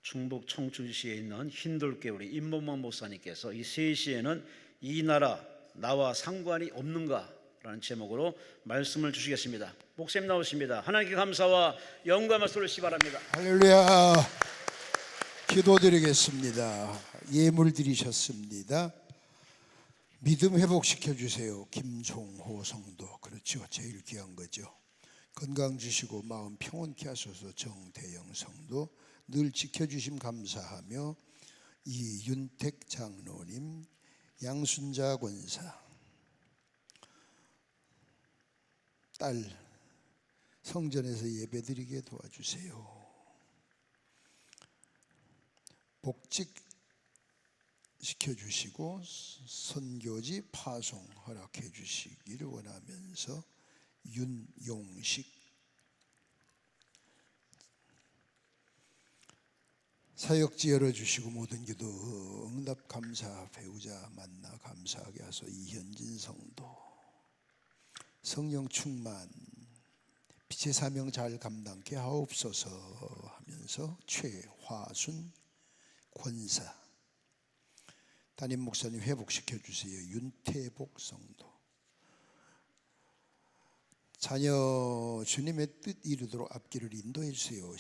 충북 청주시에 있는 흰돌교 우리 임범만 목사님께서 이 3시에는 이 나라 나와 상관이 없는가라는 제목으로 말씀을 주시겠습니다. 목사님 나오십니다. 하나님께 감사와 영광 말씀을 주시기 바랍니다. 할렐루야. 기도드리겠습니다. 예물 드리셨습니다. 믿음 회복시켜 주세요. 김종호 성도. 그렇죠, 제일 귀한 거죠. 건강 주시고 마음 평온케 하소서. 정대영 성도. 늘 지켜주심 감사하며 이윤택 장로님, 양순자 권사, 딸 성전에서 예배드리게 도와주세요. 복직 시켜주시고 선교지 파송 허락해 주시기를 원하면서 윤용식, 사역지 열어주시고 모든 기도 응답 감사, 배우자 만나 감사하게 하소. 이현진 성도, 성령 충만, 빛의 사명 잘 감당케 하옵소서 하면서 최화순 권사, 담임 목사님 회복시켜 주세요. 윤태복 성도, 자녀 주님의 뜻 이루도록 앞길을 인도해 주세요.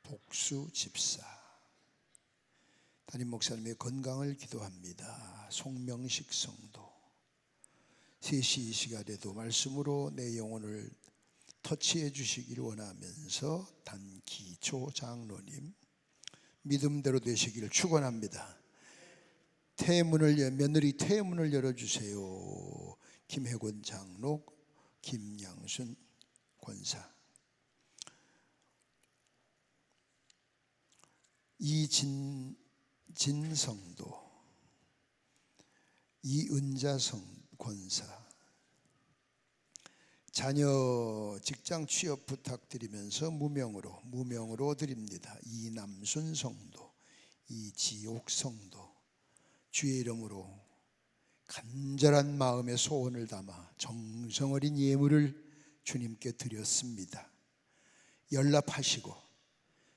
신복수 집사, 담임 목사님의 건강을 기도합니다. 송명식 성도, 3시 이 시간에도 말씀으로 내 영혼을 터치해 주시기를 원하면서 단기초 장로님, 믿음대로 되시기를 축원합니다. 며느리 태문을 열어주세요. 김혜권 장로, 김양순 권사, 이진 성도, 이은자 권사, 자녀 직장 취업 부탁드리면서 무명으로 드립니다. 이남순 성도, 이지옥 성도, 주의 이름으로 간절한 마음의 소원을 담아 정성 어린 예물을 주님께 드렸습니다. 연락하시고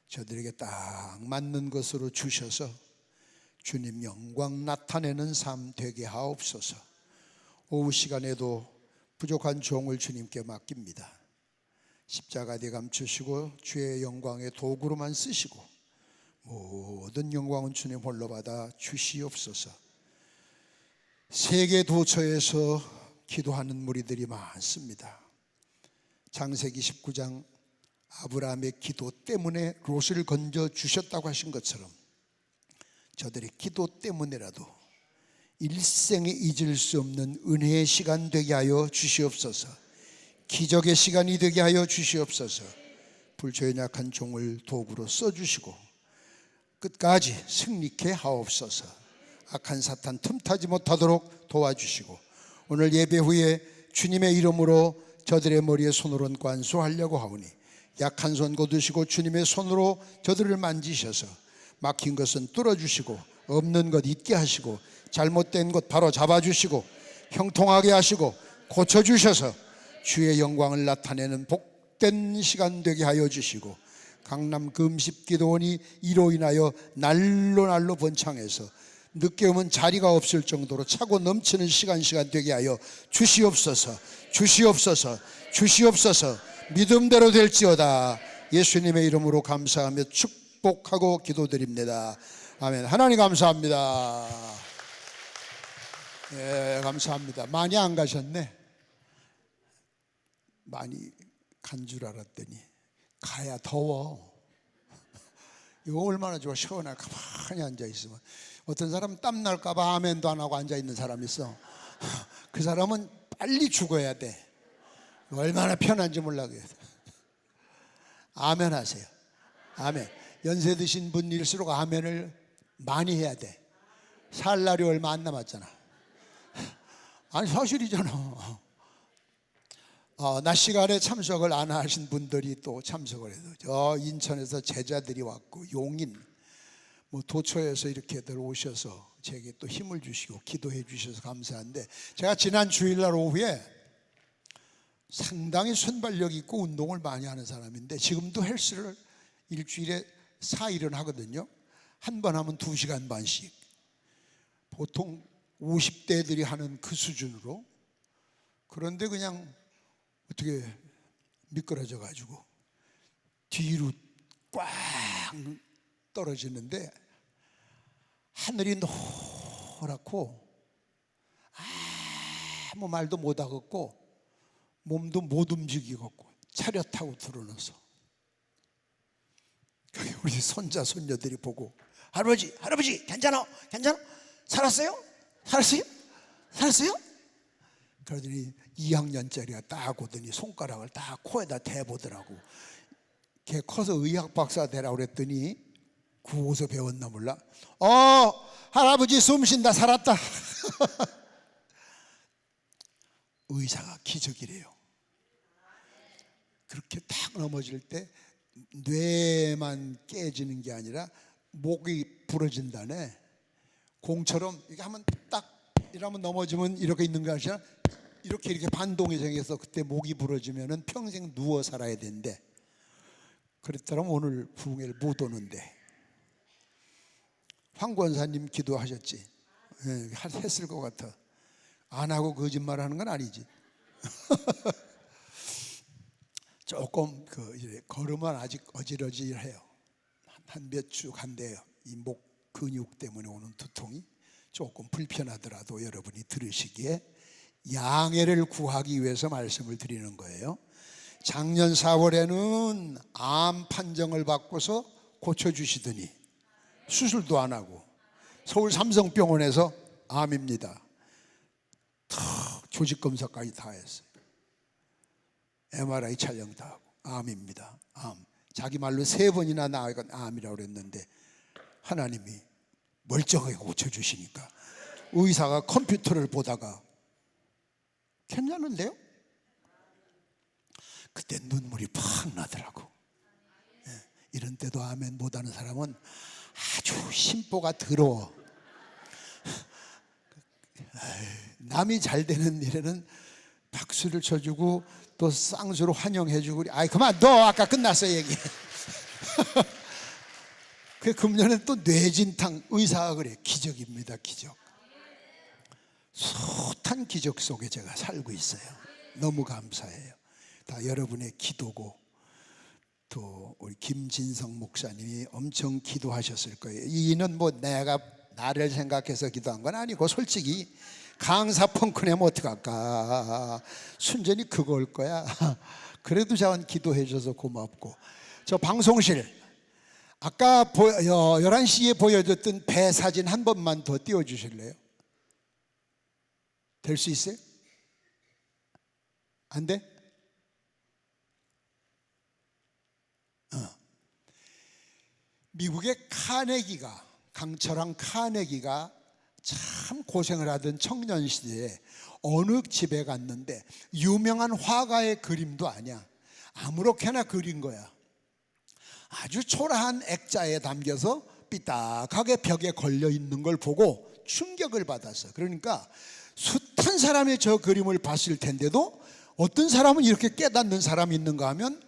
저들에게 딱 맞는 것으로 주셔서 주님 영광 나타내는 삶 되게 하옵소서. 오후 시간에도 부족한 종을 주님께 맡깁니다. 십자가에 감추시고 주의 영광의 도구로만 쓰시고 모든 영광은 주님 홀로 받아 주시옵소서. 세계 도처에서 기도하는 무리들이 많습니다. 창세기 19장 아브라함의 기도 때문에 롯을 건져 주셨다고 하신 것처럼 저들의 기도 때문에라도 일생에 잊을 수 없는 은혜의 시간 되게 하여 주시옵소서. 기적의 시간이 되게 하여 주시옵소서. 불조에 약한 종을 도구로 써주시고 끝까지 승리케 하옵소서. 악한 사탄 틈타지 못하도록 도와주시고 오늘 예배 후에 주님의 이름으로 저들의 머리에 손으로 얹고 안수하려고 하오니 약한 손 거두시고 주님의 손으로 저들을 만지셔서 막힌 것은 뚫어주시고 없는 것 있게 하시고 잘못된 것 바로 잡아주시고 형통하게 하시고 고쳐주셔서 주의 영광을 나타내는 복된 시간 되게 하여 주시고 강남 금십기도원이 이로 인하여 날로 번창해서 늦게 오면 자리가 없을 정도로 차고 넘치는 시간 되게 하여 주시옵소서. 믿음대로 될지어다. 예수님의 이름으로 감사하며 축복하고 기도드립니다. 아멘. 하나님 감사합니다. 네, 감사합니다. 많이 안 가셨네. 많이 간 줄 알았더니 가야 더워. 이거 얼마나 좋아. 시원하게 가만히 앉아있으면. 어떤 사람은 땀 날까 봐 아멘도 안 하고 앉아있는 사람이 있어. 그 사람은 빨리 죽어야 돼. 얼마나 편한지 몰라요. 아멘 하세요. 아멘. 연세 드신 분일수록 아멘을 많이 해야 돼. 살 날이 얼마 안 남았잖아. 아니 사실이잖아. 낮 시간에 참석을 안 하신 분들이 또 참석을 해도 저 인천에서 제자들이 왔고 용인 도초에서 이렇게들 오셔서 제게 또 힘을 주시고 기도해 주셔서 감사한데, 제가 지난 주일날 오후에 상당히 순발력 있고 운동을 많이 하는 사람인데 지금도 헬스를 일주일에 4일은 하거든요. 한 번 하면 2시간 반씩. 보통 50대들이 하는 그 수준으로. 그런데 그냥 어떻게 미끄러져 가지고 뒤로 꽉 떨어지는데 하늘이 노랗고 아무 말도 못하겠고 몸도 못 움직이겠고 차려 타고 들어넣어서 우리 손자 손녀들이 보고 할아버지 괜찮아 살았어요? 그러더니 2학년짜리가 딱 오더니 손가락을 딱 코에다 대보더라고. 걔 커서 의학 박사 되라고 그랬더니 구호서 배웠나 몰라. 할아버지 숨 쉰다 살았다. 의사가 기적이래요. 그렇게 딱 넘어질 때 뇌만 깨지는 게 아니라 목이 부러진다네. 공처럼 이렇게 하면 딱 이러면 넘어지면 이렇게 있는 거 아시나? 이렇게 반동이 생겨서 그때 목이 부러지면은 평생 누워 살아야 된대. 그랬더라면 오늘 부흥회를 못 오는데. 황 권사님 기도하셨지? 했을 것 같아. 안 하고 거짓말하는 건 아니지. 조금 이제 걸으면 아직 어지러지해요. 한 몇 주 간대요. 이 목 근육 때문에 오는 두통이 조금 불편하더라도 여러분이 들으시기에 양해를 구하기 위해서 말씀을 드리는 거예요. 작년 4월에는 암 판정을 받고서 고쳐주시더니 수술도 안 하고 서울 삼성병원에서 암입니다. 조직검사까지 다 했어요. MRI 촬영 다 하고 암입니다. 암. 자기 말로 3번이나 나아가 암이라고 그랬는데 하나님이 멀쩡하게 고쳐주시니까 의사가 컴퓨터를 보다가 괜찮은데요? 그때 눈물이 팍 나더라고. 이런 때도 아멘 못하는 사람은 아주 심보가 더러워. 남이 잘 되는 일에는 박수를 쳐주고 또 쌍수로 환영해주고. 그만 너 아까 끝났어 얘기. 그 금년엔 또 뇌진탕. 의사가 그래 기적입니다. 기적. 숱한 기적 속에 제가 살고 있어요. 너무 감사해요. 다 여러분의 기도고 또 우리 김진성 목사님이 엄청 기도하셨을 거예요. 이는 뭐 내가 나를 생각해서 기도한 건 아니고 솔직히 강사 펑크 내면 어떡할까. 순전히 그걸 거야. 그래도 저는 기도해 줘서 고맙고. 저 방송실 아까 11시에 보여줬던 배 사진 한 번만 더 띄워주실래요? 될 수 있어요? 안 돼? 미국의 강철왕 카네기가 참 고생을 하던 청년 시대에 어느 집에 갔는데 유명한 화가의 그림도 아니야. 아무렇게나 그린 거야. 아주 초라한 액자에 담겨서 삐딱하게 벽에 걸려 있는 걸 보고 충격을 받았어. 그러니까 숱한 사람이 저 그림을 봤을 텐데도 어떤 사람은 이렇게 깨닫는 사람이 있는가 하면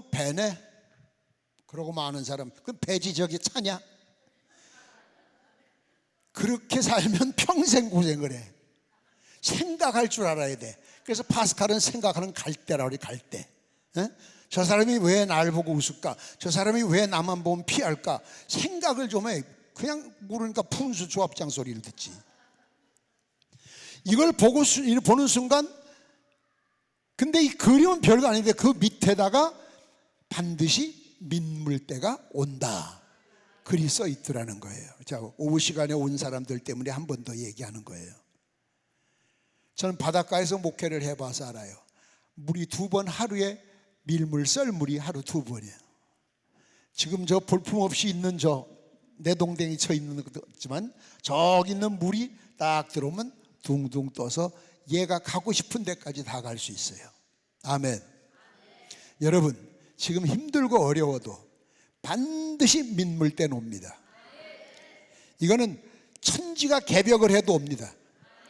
배네. 그러고 많은 사람 그럼 배지적이 차냐? 그렇게 살면 평생 고생을 해. 생각할 줄 알아야 돼. 그래서 파스칼은 생각하는 갈대라고 그래. 갈대. 저 사람이 왜 나를 보고 웃을까? 저 사람이 왜 나만 보면 피할까? 생각을 좀 해. 그냥 모르니까 푼수 조합장 소리를 듣지. 이걸 보는 순간 근데 이 그림은 별거 아닌데 그 밑에다가 반드시 민물때가 온다. 글이 써 있더라는 거예요. 자, 오후 시간에 온 사람들 때문에 한 번 더 얘기하는 거예요. 저는 바닷가에서 목회를 해봐서 알아요. 물이 2번 하루에 밀물 썰물이 하루 2번이에요. 지금 저 볼품없이 있는 내 동댕이 쳐 있는 거지만 저기 있는 물이 딱 들어오면 둥둥 떠서 얘가 가고 싶은 데까지 다 갈 수 있어요. 아멘. 여러분 지금 힘들고 어려워도 반드시 민물때는 옵니다. 이거는 천지가 개벽을 해도 옵니다.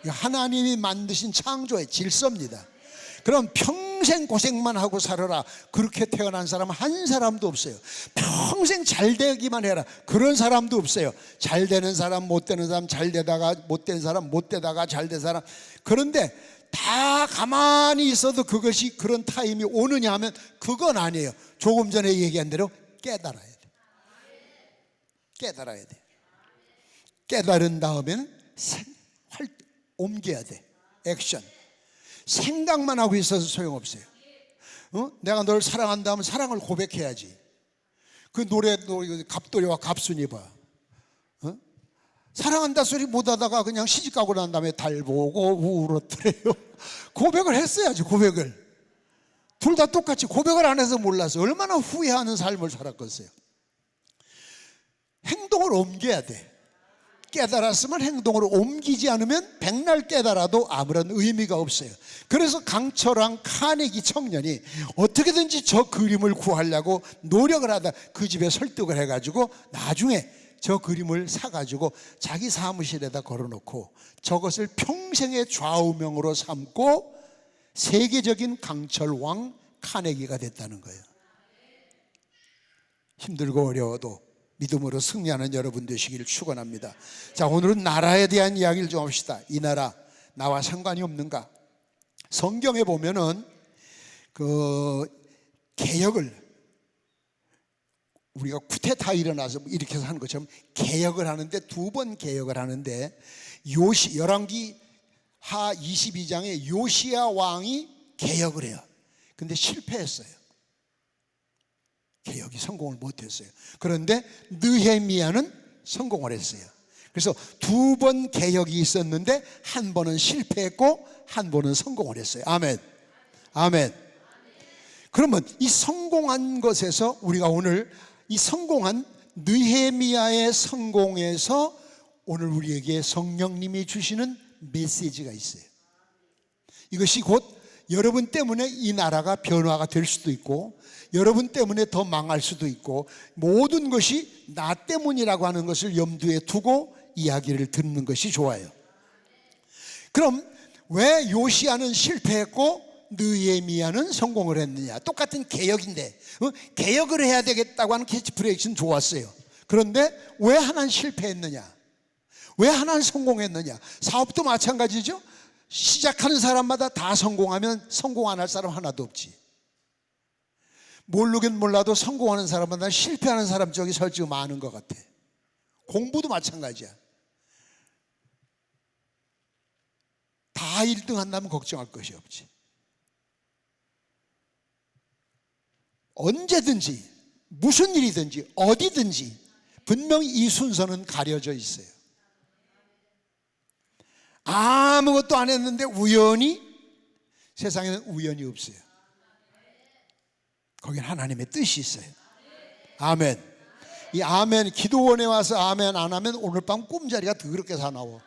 하나님이 만드신 창조의 질서입니다. 그럼 평생 평생 고생만 하고 살아라, 그렇게 태어난 사람 한 사람도 없어요. 평생 잘 되기만 해라, 그런 사람도 없어요. 잘 되는 사람, 못 되는 사람, 잘 되다가 못 된 사람, 못 되다가 잘 된 사람. 그런데 다 가만히 있어도 그것이 그런 타임이 오느냐 하면 그건 아니에요. 조금 전에 얘기한 대로 깨달아야 돼. 깨달아야 돼. 깨달은 다음에는 옮겨야 돼. 액션. 생각만 하고 있어서 소용없어요. 내가 널 사랑한다 하면 사랑을 고백해야지. 그 노래 갑돌이와 갑순이 봐. 사랑한다 소리 못하다가 그냥 시집가고 난 다음에 달 보고 울었더래요. 고백을 했어야지. 고백을. 둘 다 똑같이 고백을 안 해서 몰라서 얼마나 후회하는 삶을 살았겠어요. 행동을 옮겨야 돼. 깨달았으면 행동으로 옮기지 않으면 백날 깨달아도 아무런 의미가 없어요. 그래서 강철왕 카네기 청년이 어떻게든지 저 그림을 구하려고 노력을 하다 그 집에 설득을 해가지고 나중에 저 그림을 사가지고 자기 사무실에다 걸어놓고 저것을 평생의 좌우명으로 삼고 세계적인 강철왕 카네기가 됐다는 거예요. 힘들고 어려워도 믿음으로 승리하는 여러분 되시기를 축원합니다. 자, 오늘은 나라에 대한 이야기를 좀 합시다. 이 나라 나와 상관이 없는가? 성경에 보면은 그 개혁을 우리가 쿠데타 일어나서 이렇게 해서 하는 것처럼 개혁을 하는데 두 번 개혁을 하는데 열왕기 하 22장에 요시야 왕이 개혁을 해요. 근데 실패했어요. 개혁이 성공을 못했어요. 그런데 느헤미야는 성공을 했어요. 그래서 두 번 개혁이 있었는데 한 번은 실패했고 한 번은 성공을 했어요. 아멘. 아멘. 그러면 이 성공한 것에서 우리가 오늘 이 성공한 느헤미야의 성공에서 오늘 우리에게 성령님이 주시는 메시지가 있어요. 이것이 곧 여러분 때문에 이 나라가 변화가 될 수도 있고 여러분 때문에 더 망할 수도 있고 모든 것이 나 때문이라고 하는 것을 염두에 두고 이야기를 듣는 것이 좋아요. 그럼 왜 요시야는 실패했고 느헤미야는 성공을 했느냐? 똑같은 개혁인데 개혁을 해야 되겠다고 하는 캐치프레이즈는 좋았어요. 그런데 왜 하나는 실패했느냐? 왜 하나는 성공했느냐? 사업도 마찬가지죠. 시작하는 사람마다 다 성공하면 성공 안 할 사람 하나도 없지. 모르긴 몰라도 성공하는 사람보다 실패하는 사람 쪽이 솔직히 많은 것 같아. 공부도 마찬가지야. 다 1등 한다면 걱정할 것이 없지. 언제든지 무슨 일이든지 어디든지 분명히 이 순서는 가려져 있어요. 아무것도 안 했는데 우연히, 세상에는 우연이 없어요. 거긴 하나님의 뜻이 있어요. 아멘. 이 아멘, 기도원에 와서 아멘 안 하면 오늘 밤 꿈자리가 더럽게 사나워.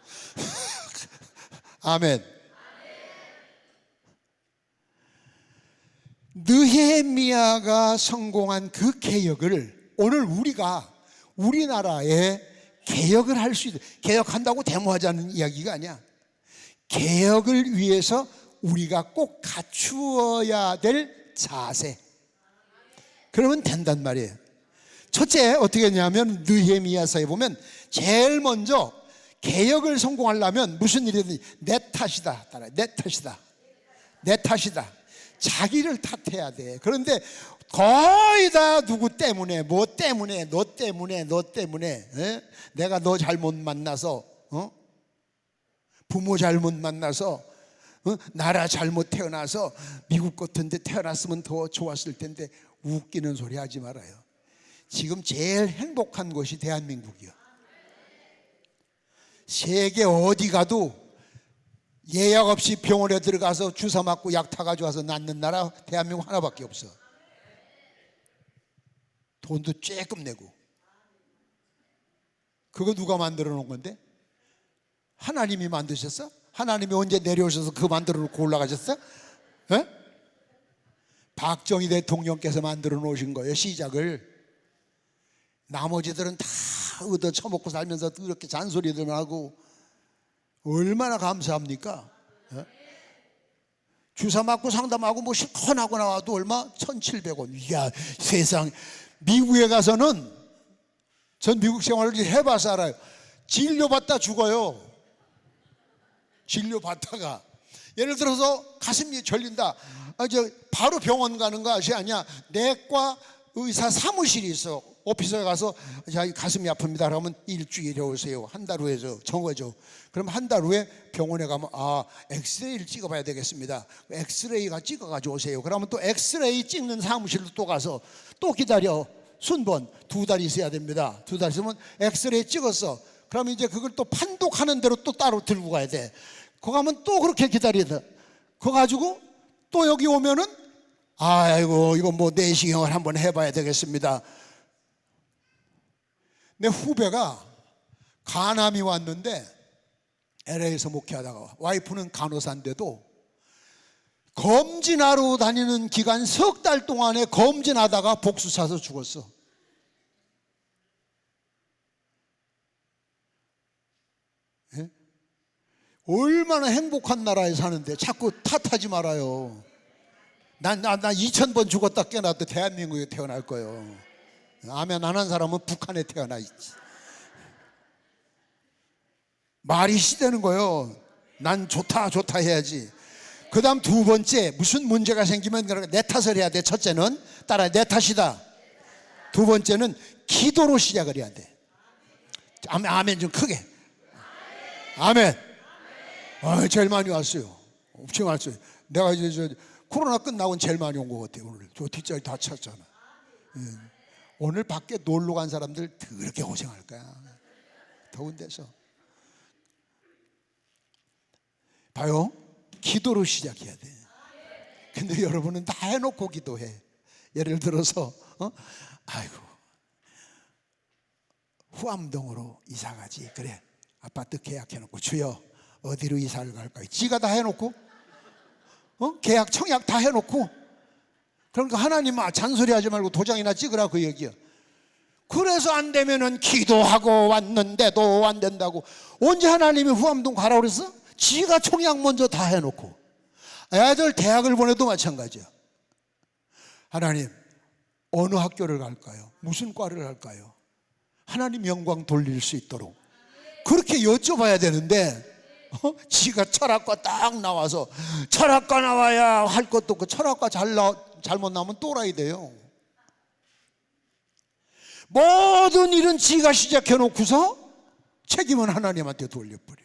아멘. 느헤미야가 성공한 그 개혁을 오늘 우리가 우리나라에 개혁을 할 수 있다. 개혁한다고 데모하자는 이야기가 아니야. 개혁을 위해서 우리가 꼭 갖추어야 될 자세, 그러면 된단 말이에요. 첫째 어떻게 했냐면 느헤미야서에 보면 제일 먼저 개혁을 성공하려면 무슨 일이든지 내 탓이다. 내 탓이다. 내 탓이다. 자기를 탓해야 돼. 그런데 거의 다 누구 때문에, 뭐 때문에, 너 때문에, 너 때문에, 내가 너 잘못 만나서, 부모 잘못 만나서, 나라 잘못 태어나서 미국 같은 데 태어났으면 더 좋았을 텐데 웃기는 소리 하지 말아요. 지금 제일 행복한 곳이 대한민국이요. 세계 어디 가도 예약 없이 병원에 들어가서 주사 맞고 약 타가지고 와서 낫는 나라 대한민국 하나밖에 없어. 돈도 쬐끔 내고. 그거 누가 만들어 놓은 건데? 하나님이 만드셨어? 하나님이 언제 내려오셔서 그거 만들어 놓고 올라가셨어? 에? 박정희 대통령께서 만들어 놓으신 거예요, 시작을. 나머지들은 다 얻어 처먹고 살면서 이렇게 잔소리들만 하고 얼마나 감사합니까? 주사 맞고 상담하고 뭐 실컷 하고 나와도 얼마? 1,700원. 이야, 세상. 미국에 가서는, 전 미국 생활을 해봐서 알아요, 진료받다 죽어요. 진료받다가 예를 들어서 가슴이 절린다, 바로 병원 가는 것이 아니야. 내과 의사 사무실이 있어. 오피스에 가서 자, 가슴이 아픕니다 그러면 일주일에 오세요. 한 달 후에 정해줘. 그럼 한 달 후에 병원에 가면 엑스레이를 찍어봐야 되겠습니다. 엑스레이가 찍어가지고 오세요. 그러면 또 엑스레이 찍는 사무실로 또 가서 또 기다려. 순번 2달 있어야 됩니다. 2달 있으면 엑스레이 찍었어. 그러면 이제 그걸 또 판독하는 대로 또 따로 들고 가야 돼. 거 가면 또 그렇게 기다려야 돼. 그거 가지고 또 여기 오면은 아이고 이거 뭐 내시경을 한번 해봐야 되겠습니다. 내 후배가 간암이 왔는데 LA에서 목회하다가, 와이프는 간호사인데도 검진하러 다니는 기간 3달 동안에 검진하다가 복수 차서 죽었어. 예? 얼마나 행복한 나라에 사는데 자꾸 탓하지 말아요. 난 2000번 죽었다 깨어나도 대한민국에 태어날 거예요. 아멘 안 한 사람은 북한에 태어나 있지. 말이 시대는 거예요. 난 좋다 해야지. 그 다음 2번째, 무슨 문제가 생기면 내 탓을 해야 돼. 첫째는 따라 내 탓이다. 2번째는 기도로 시작을 해야 돼. 아멘 좀 크게. 아멘. 제일 많이 왔어요. 엄청 왔어요. 내가 이제 코로나 끝나고 제일 많이 온 것 같아요. 오늘 저 뒷자리 다 찼잖아. 오늘 밖에 놀러 간 사람들 그렇게 고생할 거야. 더운 데서. 봐요. 기도로 시작해야 돼. 근데 여러분은 다 해놓고 기도해. 예를 들어서 아이고 후암동으로 이사가지. 그래 아파트 계약해놓고 주여 어디로 이사를 갈까요? 지가 다 해놓고 계약 청약 다 해놓고, 그러니까 하나님 잔소리하지 말고 도장이나 찍으라 그 얘기야. 그래서 안 되면은 기도하고 왔는데도 안 된다고. 언제 하나님이 후암동 가라고 그랬어? 지가 청약 먼저 다 해놓고. 애들 대학을 보내도 마찬가지야. 하나님 어느 학교를 갈까요? 무슨 과를 갈까요? 하나님 영광 돌릴 수 있도록 그렇게 여쭤봐야 되는데 지가 철학과 딱 나와서 철학과 나와야 할 것도 없고, 철학과 잘못 나오면 또라이 돼요. 모든 일은 지가 시작해놓고서 책임은 하나님한테 돌려버려.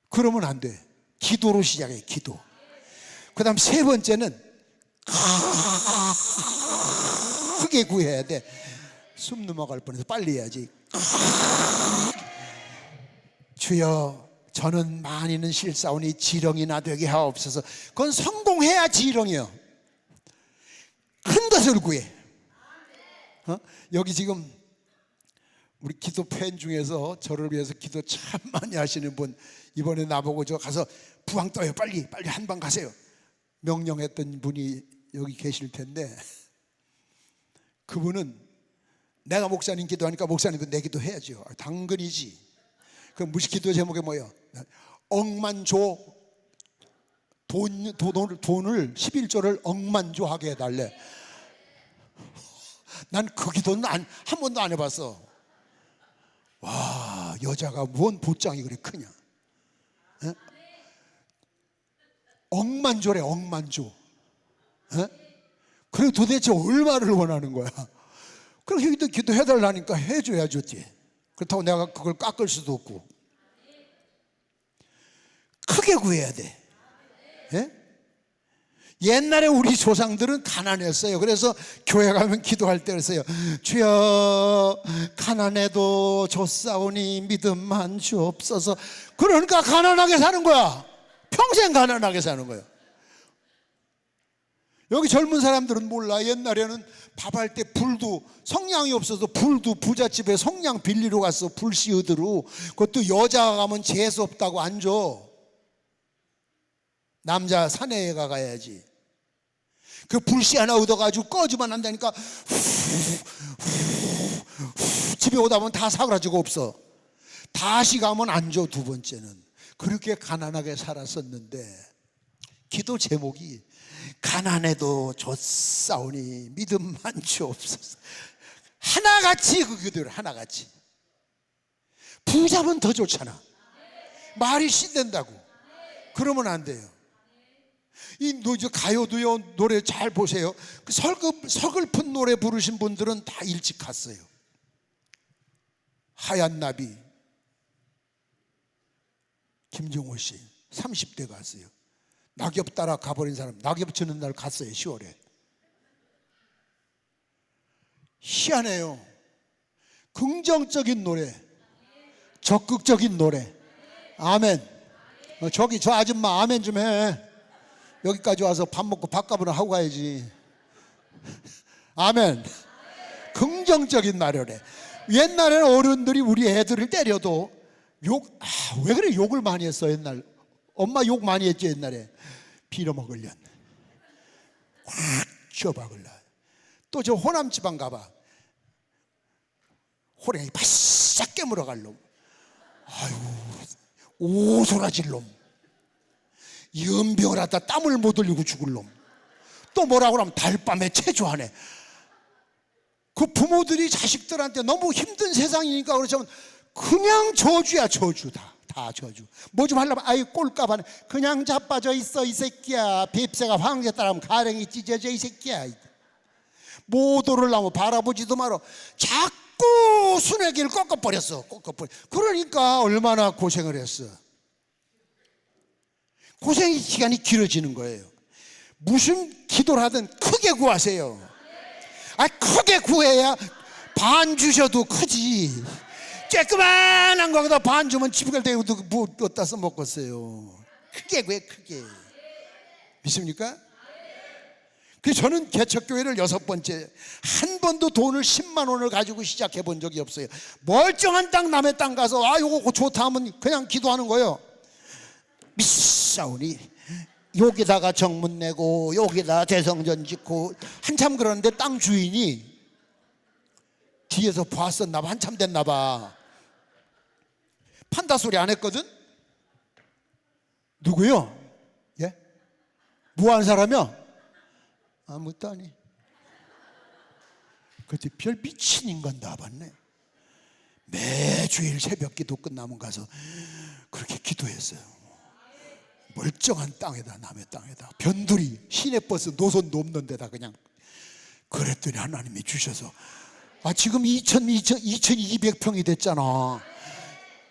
그러면 안 돼. 기도로 시작해. 기도. 그 다음 3번째는 크게 구해야 돼. 숨 넘어갈 뻔해서 빨리 해야지. 주여 저는 많이는 실사오니 지렁이나 되게 하옵소서. 그건 성공해야 지렁이요. 큰 것을 구해. 여기 지금 우리 기도 팬 중에서 저를 위해서 기도 참 많이 하시는 분, 이번에 나보고 저 가서 부항 떠요 빨리 한 방 가세요 명령했던 분이 여기 계실 텐데, 그분은 내가 목사님 기도하니까 목사님도 내 기도 해야죠. 당근이지. 그 무식기도 제목이 뭐예요? 억만 줘. 돈을 11조를 억만 줘 하게 해달래. 난 그 기도는 한 번도 안 해봤어. 와, 여자가 뭔 보장이 그래 크냐? 에? 억만 조래. 억만 조. 그래 도대체 얼마를 원하는 거야? 그렇게 기도해달라니까 해줘야죠. 그렇다고 내가 그걸 깎을 수도 없고. 크게 구해야 돼. 예? 옛날에 우리 조상들은 가난했어요. 그래서 교회 가면 기도할 때 그랬어요. 주여 가난해도 줬사오니 믿음만 주옵소서. 그러니까 가난하게 사는 거야. 평생 가난하게 사는 거야. 여기 젊은 사람들은 몰라. 옛날에는 밥할 때 불도, 성냥이 없어서 불도 부잣집에 성냥 빌리러 갔어. 불씨 얻으러. 그것도 여자가 가면 재수 없다고 안 줘. 남자 사내에 가야지. 그 불씨 하나 얻어가지고 꺼주면 안 되니까 집에 오다 보면 다 사그라지고 없어. 다시 가면 안 줘. 2번째는 그렇게 가난하게 살았었는데 기도 제목이 가난해도 좋사오니 믿음만 주옵소서. 하나같이 그 기도를 하나같이. 부자면 더 좋잖아. 말이 씻는다고. 그러면 안 돼요. 이 가요도요, 노래 잘 보세요. 그 서글픈 노래 부르신 분들은 다 일찍 갔어요. 하얀 나비, 김종호 씨 30대 갔어요. 낙엽 따라 가버린 사람, 낙엽 지는 날 갔어요. 10월에. 희한해요. 긍정적인 노래, 적극적인 노래. 아멘. 저기 저 아줌마 아멘 좀 해. 여기까지 와서 밥 먹고 밥값을 하고 가야지. 아멘. 긍정적인 노래. 옛날에는 어른들이 우리 애들을 때려도 왜 그래 욕을 많이 했어. 옛날 엄마 욕 많이 했지. 옛날에 빌어먹으련 확 쥐어박을라. 또 저 호남 지방 가봐. 호랭이 바싹 깨물어 갈 놈. 아유, 오소라질 놈. 연병을 하다 땀을 못 흘리고 죽을 놈. 또 뭐라고 하면 달밤에 체조하네. 그 부모들이 자식들한테 너무 힘든 세상이니까 그렇지만 그냥 저주야. 저주. 다 저주. 뭐 좀 하려면 아이 꼴까봐 그냥 자빠져 있어 이 새끼야. 뱁새가 황제 따라하면 가랭이 찢어져 이 새끼야. 못 오르려면 바라보지도 말어. 자꾸 순회기를 꺾어버렸어. 그러니까 얼마나 고생을 했어. 고생의 시간이 길어지는 거예요. 무슨 기도를 하든 크게 구하세요. 크게 구해야 반 주셔도 크지. 쬐끄만한 거기다 반 주면 집에 대고 뭐 어디다 써먹겠어요. 크게 구해. 크게. 믿습니까? 그래서 저는 개척교회를 6번째 한 번도 돈을 10만 원을 가지고 시작해 본 적이 없어요. 멀쩡한 땅 남의 땅 가서 요거 좋다 하면 그냥 기도하는 거예요. 미사오니 여기다가 정문 내고 여기다 대성전 짓고 한참 그러는데 땅 주인이 뒤에서 봤었나 봐. 한참 됐나 봐. 판다 소리 안 했거든? 누구요? 예? 뭐 하는 사람이요? 아무것도 아니. 그때 별 미친 인간 다 봤네. 매주일 새벽 기도 끝나면 가서 그렇게 기도했어요. 멀쩡한 땅에다, 남의 땅에다, 변두리 시내버스 노선도 없는 데다 그냥. 그랬더니 하나님이 주셔서 지금 2200평이 됐잖아.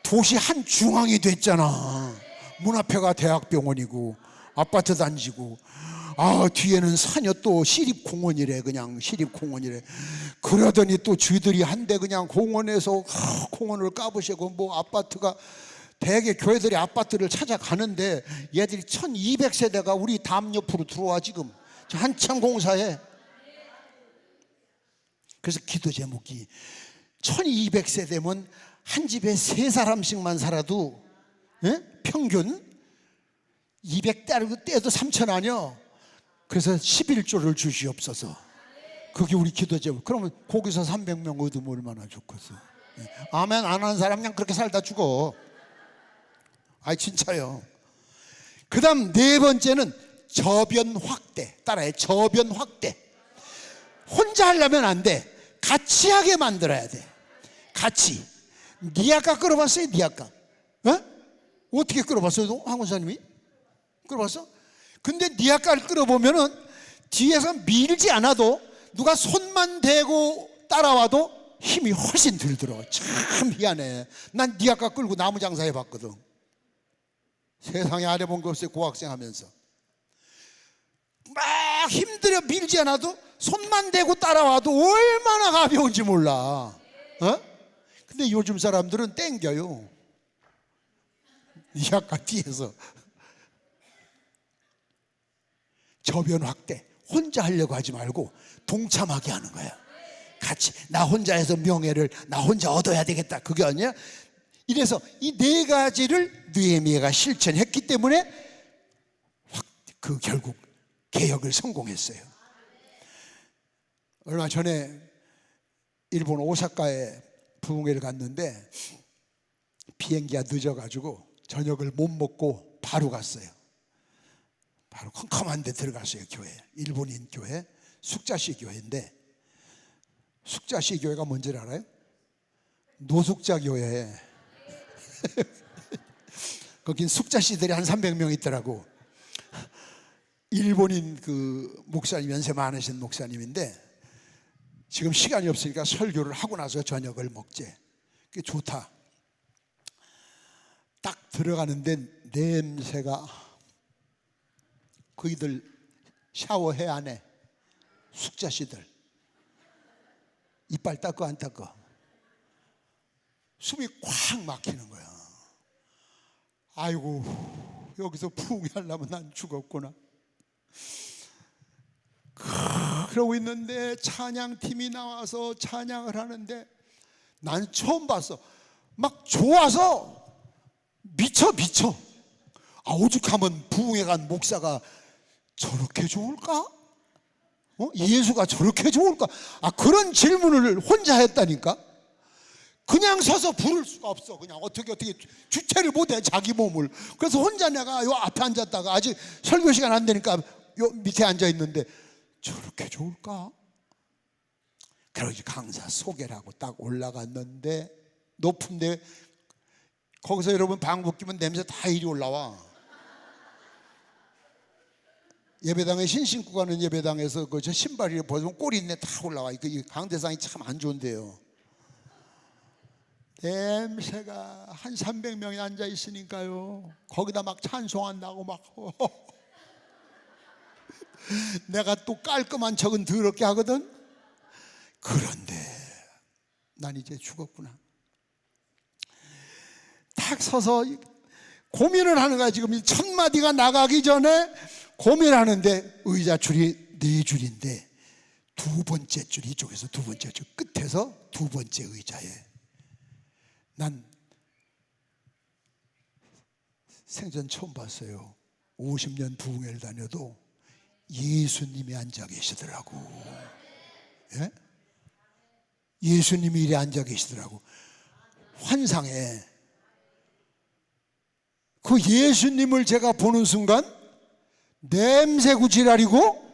도시 한 중앙이 됐잖아. 문 앞에가 대학병원이고 아파트 단지고 뒤에는 산여 또 시립공원이래. 그냥 시립공원이래. 그러더니 또 쥐들이 한데 그냥 공원에서 공원을 까부시고 뭐 아파트가 대개 교회들이 아파트를 찾아가는데 얘들이 1200세대가 우리 담 옆으로 들어와. 지금 한참 공사해. 그래서 기도 제목이 1200세대면 한 집에 3사람씩만 살아도 평균 200떼도 3천 아니요. 그래서 11조를 주시옵소서. 그게 우리 기도 제목. 그러면 거기서 300명 얻으면 얼마나 좋겠어. 아멘 안 하는 사람 그냥 그렇게 살다 죽어. 진짜요. 그 다음 4번째는 저변 확대. 따라해. 저변 확대. 혼자 하려면 안 돼. 같이 하게 만들어야 돼. 같이. 니아까 끌어봤어요? 니아까 어떻게 끌어봤어요? 황원사님이? 끌어봤어? 근데 니아까를 끌어보면은 뒤에서 밀지 않아도 누가 손만 대고 따라와도 힘이 훨씬 들더라고. 참 희한해. 난 니아까 끌고 나무 장사 해봤거든. 세상에 안 해본 거 없어요. 고학생 하면서 막 힘들어 밀지 않아도 손만 대고 따라와도 얼마나 가벼운지 몰라. 근데 요즘 사람들은 땡겨요. 약간 뒤에서. 저변 확대. 혼자 하려고 하지 말고 동참하게 하는 거야. 같이 나 혼자 해서 명예를 나 혼자 얻어야 되겠다. 그게 아니야. 이래서 이 4가지를 느헤미야가 실천했기 때문에 결국 개혁을 성공했어요. 얼마 전에 일본 오사카에 부흥회를 갔는데 비행기가 늦어가지고 저녁을 못 먹고 바로 갔어요. 바로 컴컴한 데 들어갔어요. 교회, 일본인 교회, 숙자시 교회인데, 숙자시 교회가 뭔지 알아요? 노숙자 교회. 거긴 숙자시들이 한 300명 있더라고. 일본인 그 목사님, 연세 많으신 목사님인데 지금 시간이 없으니까 설교를 하고 나서 저녁을 먹재. 그게 좋다. 딱 들어가는데 냄새가, 거기들 샤워해 안 해? 숙자씨들 이빨 닦어 안 닦어? 숨이 꽉 막히는 거야. 아이고, 여기서 부흥하려면 난 죽었구나. 그러고 있는데 찬양팀이 나와서 찬양을 하는데 난 처음 봤어. 막 좋아서 미쳐. 오죽하면 부흥회 간 목사가 저렇게 좋을까? 예수가 저렇게 좋을까? 그런 질문을 혼자 했다니까. 그냥 서서 부를 수가 없어. 그냥 어떻게 주체를 못해, 자기 몸을. 그래서 혼자 내가 요 앞에 앉았다가, 아직 설교 시간 안 되니까 요 밑에 앉아 있는데 저렇게 좋을까? 그러지 강사 소개를 하고 딱 올라갔는데, 높은데 거기서 여러분 방귀 끼면 냄새 다 이리 올라와. 예배당에 신신고 가는 예배당에서 그 저 신발이 벗으면 꼬리내 다 올라와. 이 강대상이 참 안 좋은데요. 냄새가 한 300명이 앉아 있으니까요. 거기다 막 찬송한다고 막 내가 또 깔끔한 척은 더럽게 하거든. 그런데 난 이제 죽었구나. 딱 서서 고민을 하는 거야. 지금 이 첫 마디가 나가기 전에 고민하는데, 의자 줄이 4줄인데 두 번째 줄, 이쪽에서 두 번째 줄 끝에서 두 번째 의자에, 난 생전 처음 봤어요. 50년 부흥회를 다녀도 예수님이 앉아 계시더라고. 예? 예수님이 이리 앉아 계시더라고. 환상에. 그 예수님을 제가 보는 순간 냄새고 지랄이고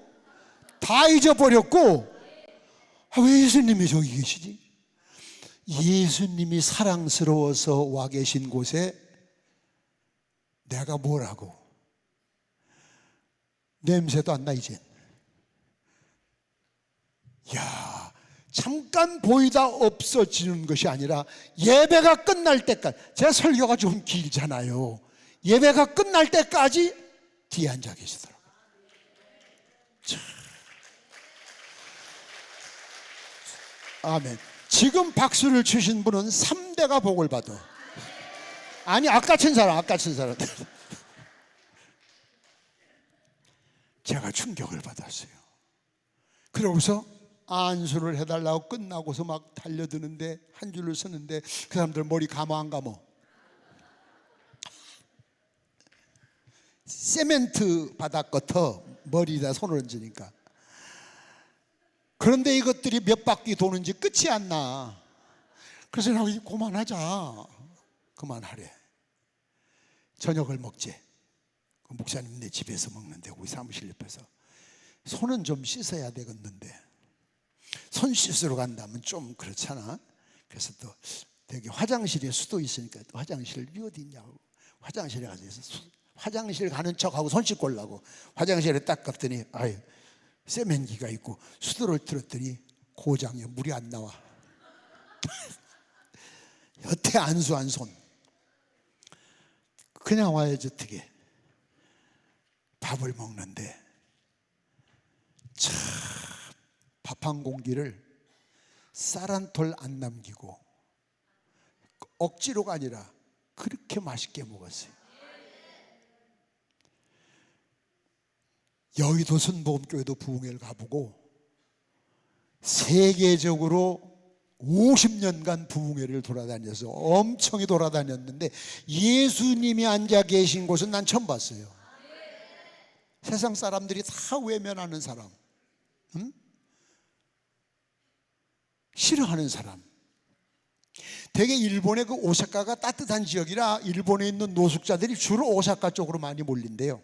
다 잊어버렸고, 왜 예수님이 저기 계시지? 예수님이 사랑스러워서 와 계신 곳에 내가 뭐라고? 냄새도 안 나 이젠. 야, 잠깐 보이다 없어지는 것이 아니라 예배가 끝날 때까지, 제 설교가 좀 길잖아요. 예배가 끝날 때까지 뒤에 앉아 계시더라고요. 아멘. 지금 박수를 치신 분은 3대가 복을 받아. 아니, 아까 친 사람. 제가 충격을 받았어요. 그러고서 안수를 해달라고 끝나고서 막 달려드는데, 한 줄을 서는데 그 사람들 머리 감어 안 감어? 세멘트 바닥 같아, 머리에다 손을 얹으니까. 그런데 이것들이 몇 바퀴 도는지 끝이 안 나. 그래서 내가 그만하래. 저녁을 먹지. 그 목사님네 집에서 먹는데 우리 사무실 옆에서. 손은 좀 씻어야 되겠는데, 손 씻으러 간다면 좀 그렇잖아. 그래서 또 되게 화장실에 수도 있으니까 또 화장실이 어디 있냐고, 화장실에 가서 화장실 가는 척하고 손 씻고 오려고 화장실에 딱 갔더니, 아유, 세면기가 있고 수도를 틀었더니 고장에 물이 안 나와. 여태 안수한 손. 그냥 와야지 어떻게. 밥을 먹는데 참, 밥 한 공기를 쌀 한 톨 안 남기고, 억지로가 아니라 그렇게 맛있게 먹었어요. 여의도 순복음교회도 부흥회를 가보고 세계적으로 50년간 부흥회를 돌아다녀서 엄청 돌아다녔는데, 예수님이 앉아 계신 곳은 난 처음 봤어요. 세상 사람들이 다 외면하는 사람, 싫어하는 사람, 되게 일본의 그 오사카가 따뜻한 지역이라 일본에 있는 노숙자들이 주로 오사카 쪽으로 많이 몰린대요.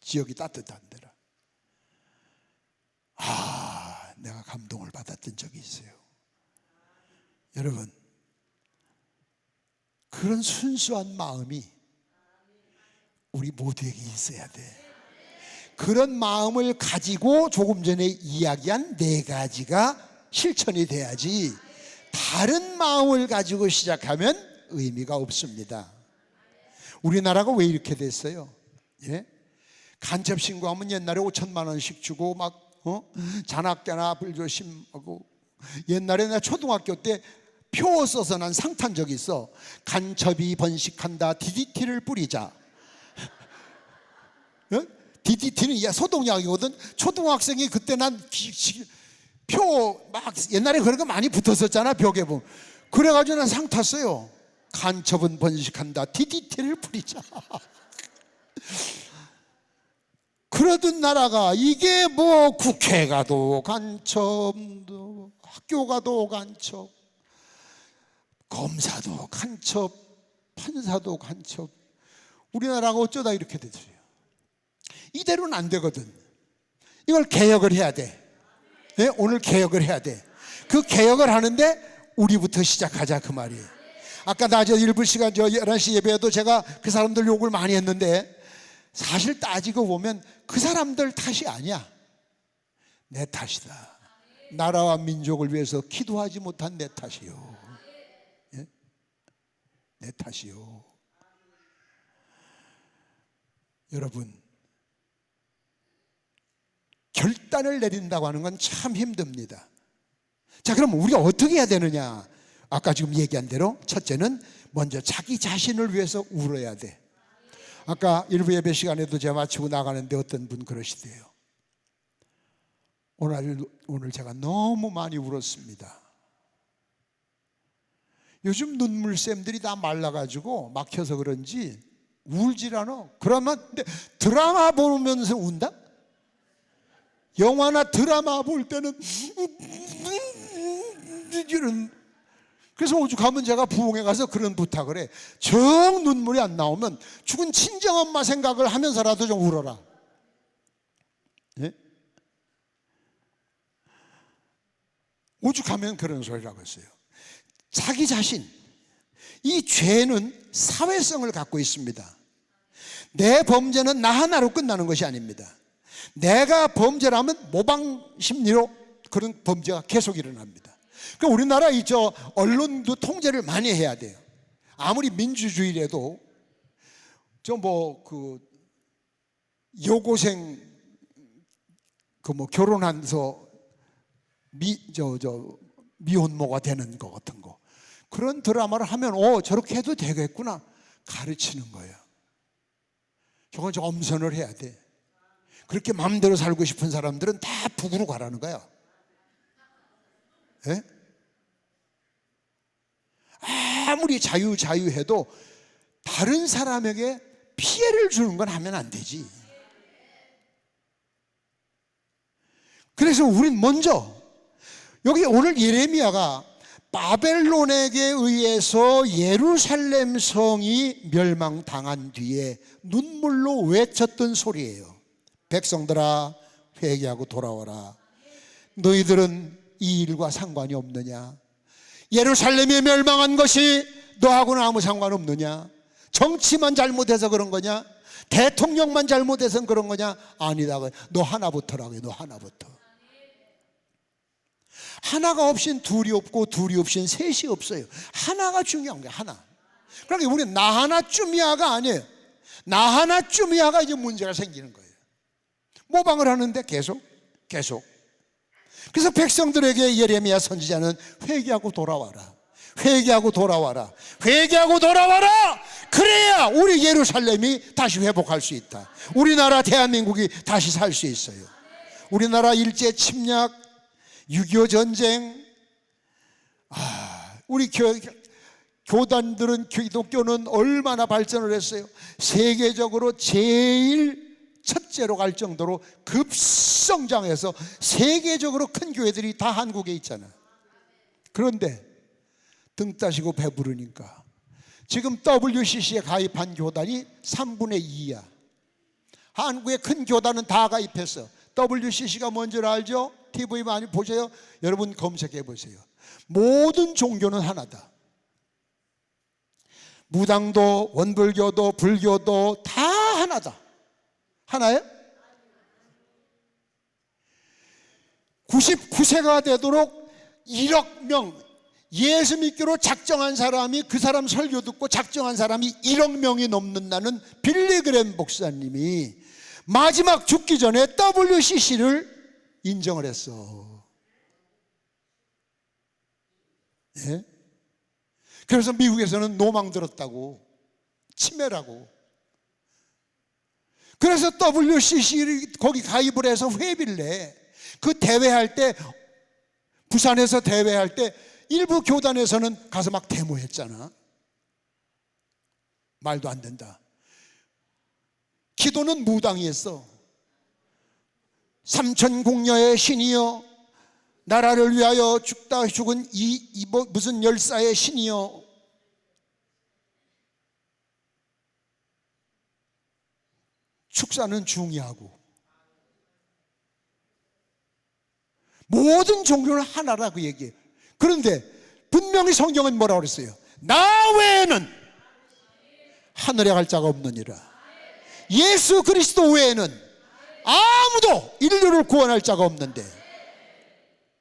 지역이 따뜻한 데라. 내가 감동을 받았던 적이 있어요. 여러분, 그런 순수한 마음이 우리 모두에게 있어야 돼. 그런 마음을 가지고 조금 전에 이야기한 4가지가 실천이 돼야지, 다른 마음을 가지고 시작하면 의미가 없습니다. 우리나라가 왜 이렇게 됐어요? 예? 간첩 신고하면 옛날에 5천만 원씩 주고 막 잔악자나 불조심하고, 옛날에 나 초등학교 때 표 써서 난 상 탄 적이 있어. 간첩이 번식한다, DDT를 뿌리자. DDT는 소독약이거든. 초등학생이 그때 난 표 막 옛날에 그런 거 많이 붙었었잖아, 벽에 보면. 그래가지고 난 상 탔어요. 간첩은 번식한다, DDT를 뿌리자. 그러던 나라가 이게 뭐 국회 가도 간첩, 학교 가도 간첩, 검사도 간첩, 판사도 간첩. 우리나라가 어쩌다 이렇게 됐어요. 이대로는 안 되거든. 이걸 개혁을 해야 돼. 네? 오늘 개혁을 해야 돼. 그 개혁을 하는데 우리부터 시작하자, 그 말이에요. 아까 낮에 1부 시간 11시 예배에도 제가 그 사람들 욕을 많이 했는데, 사실 따지고 보면 그 사람들 탓이 아니야. 내 탓이다. 나라와 민족을 위해서 기도하지 못한 내 탓이요. 예? 내 탓이요. 여러분, 결단을 내린다고 하는 건 참 힘듭니다. 자, 그럼 우리가 어떻게 해야 되느냐? 아까 지금 얘기한 대로 첫째는 먼저 자기 자신을 위해서 울어야 돼. 아까 일부 예배 시간에도 제가 마치고 나가는데 어떤 분 그러시대요. 오늘 제가 너무 많이 울었습니다. 요즘 눈물샘들이 다 말라가지고 막혀서 그런지 울질 않아. 그러면 근데 드라마 보면서 운다? 영화나 드라마 볼 때는 이런. 그래서 오죽하면 제가 부흥회 가서 그런 부탁을 해. 정 눈물이 안 나오면 죽은 친정엄마 생각을 하면서라도 좀 울어라. 예? 오죽하면 그런 소리라고 했어요. 자기 자신, 이 죄는 사회성을 갖고 있습니다. 내 범죄는 나 하나로 끝나는 것이 아닙니다. 내가 범죄를 하면 모방 심리로 그런 범죄가 계속 일어납니다. 그러니까 우리나라 언론도 통제를 많이 해야 돼요. 아무리 민주주의라도 여고생 결혼해서 미혼모가 되는 거 같은 거, 그런 드라마를 하면 저렇게 해도 되겠구나 가르치는 거예요. 저건 좀 엄선을 해야 돼. 그렇게 마음대로 살고 싶은 사람들은 다 북으로 가라는 거야. 예? 아무리 자유해도 다른 사람에게 피해를 주는 건 하면 안 되지. 그래서 우린 먼저, 여기 오늘 예레미야가 바벨론에게 의해서 예루살렘 성이 멸망당한 뒤에 눈물로 외쳤던 소리예요. 백성들아, 회개하고 돌아와라. 너희들은 이 일과 상관이 없느냐? 예루살렘이 멸망한 것이 너하고는 아무 상관없느냐? 정치만 잘못해서 그런 거냐? 대통령만 잘못해서 그런 거냐? 아니다. 너 하나부터라고요. 너 하나부터. 하나가 없인 둘이 없고 둘이 없인 셋이 없어요. 하나가 중요한 거예요. 하나. 그러니까 우리는 나 하나쯤이야가 아니에요. 나 하나쯤이야가 이제 문제가 생기는 거예요. 모방을 하는데 계속. 그래서 백성들에게 예레미야 선지자는 회개하고 돌아와라. 회개하고 돌아와라. 회개하고 돌아와라. 그래야 우리 예루살렘이 다시 회복할 수 있다. 우리나라 대한민국이 다시 살 수 있어요. 우리나라 일제 침략, 6.25 전쟁, 우리 교단들은, 기독교는 얼마나 발전을 했어요. 세계적으로 제일 첫째로 갈 정도로 급성장해서 세계적으로 큰 교회들이 다 한국에 있잖아. 그런데 등 따시고 배부르니까. 지금 WCC에 가입한 교단이 3분의 2야. 한국의 큰 교단은 다 가입했어. WCC가 뭔지 알죠? TV 많이 보세요. 여러분 검색해 보세요. 모든 종교는 하나다. 무당도 원불교도 불교도 다 하나다. 하나예요? 99세가 되도록 1억 명 예수 믿기로 작정한 사람이, 그 사람 설교 듣고 작정한 사람이 1억 명이 넘는다는 빌리 그램 목사님이 마지막 죽기 전에 WCC를 인정을 했어. 예? 그래서 미국에서는 노망 들었다고, 치매라고. 그래서 WCC 거기 가입을 해서 회비를 내. 그 대회할 때, 부산에서 대회할 때 일부 교단에서는 가서 막 데모했잖아. 말도 안 된다. 기도는 무당이 했어. 삼천궁녀의 신이여, 나라를 위하여 죽다 죽은 무슨 열사의 신이여. 축사는 중요하고 모든 종교는 하나라 그 얘기예요. 그런데 분명히 성경은 뭐라고 그랬어요? 나 외에는 하늘에 갈 자가 없느니라. 예수 그리스도 외에는 아무도 인류를 구원할 자가 없는데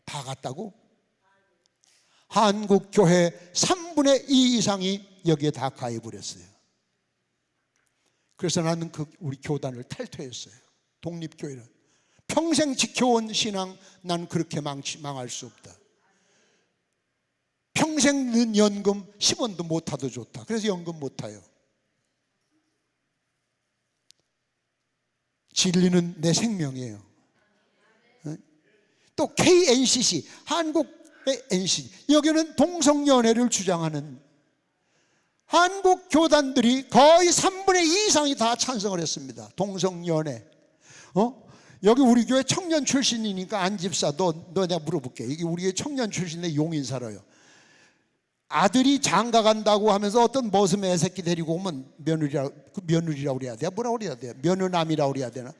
다 같다고? 한국 교회 3분의 2 이상이 여기에 다 가입을 했어요. 그래서 나는 우리 교단을 탈퇴했어요. 독립교회를 평생 지켜온 신앙, 난 그렇게 망할 수 없다. 평생 는 연금 10원도 못 타도 좋다. 그래서 연금 못 타요. 진리는 내 생명이에요. 또 KNCC, 한국의 NCC, 여기는 동성연애를 주장하는 한국 교단들이 거의 3분의 2 이상이 다 찬성을 했습니다. 동성연애. 여기 우리 교회 청년 출신이니까 안집사, 너 내가 물어볼게. 이게 우리 교회 청년 출신의 용인 살아요. 아들이 장가 간다고 하면서 어떤 머슴 애새끼 데리고 오면 며느리라고 그래야 돼? 뭐라고 그래야 돼? 며느남이라고 그래야 되나?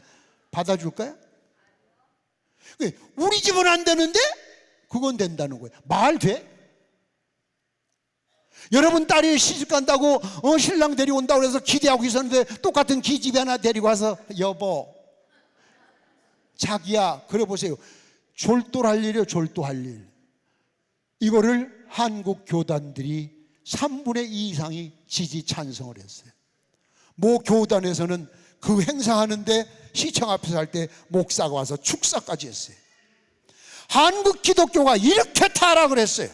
받아줄 거야? 우리 집은 안 되는데 그건 된다는 거예요. 말 돼? 여러분 딸이 시집 간다고 신랑 데리고온다고 해서 기대하고 있었는데 똑같은 기집애 하나 데리고 와서 여보, 자기야, 그래 보세요. 졸도할 일이요, 졸도할 일. 이거를 한국 교단들이 3분의 2 이상이 지지 찬성을 했어요. 모 교단에서는 그 행사하는데 시청 앞에서 할 때 목사가 와서 축사까지 했어요. 한국 기독교가 이렇게 타락을 했어요.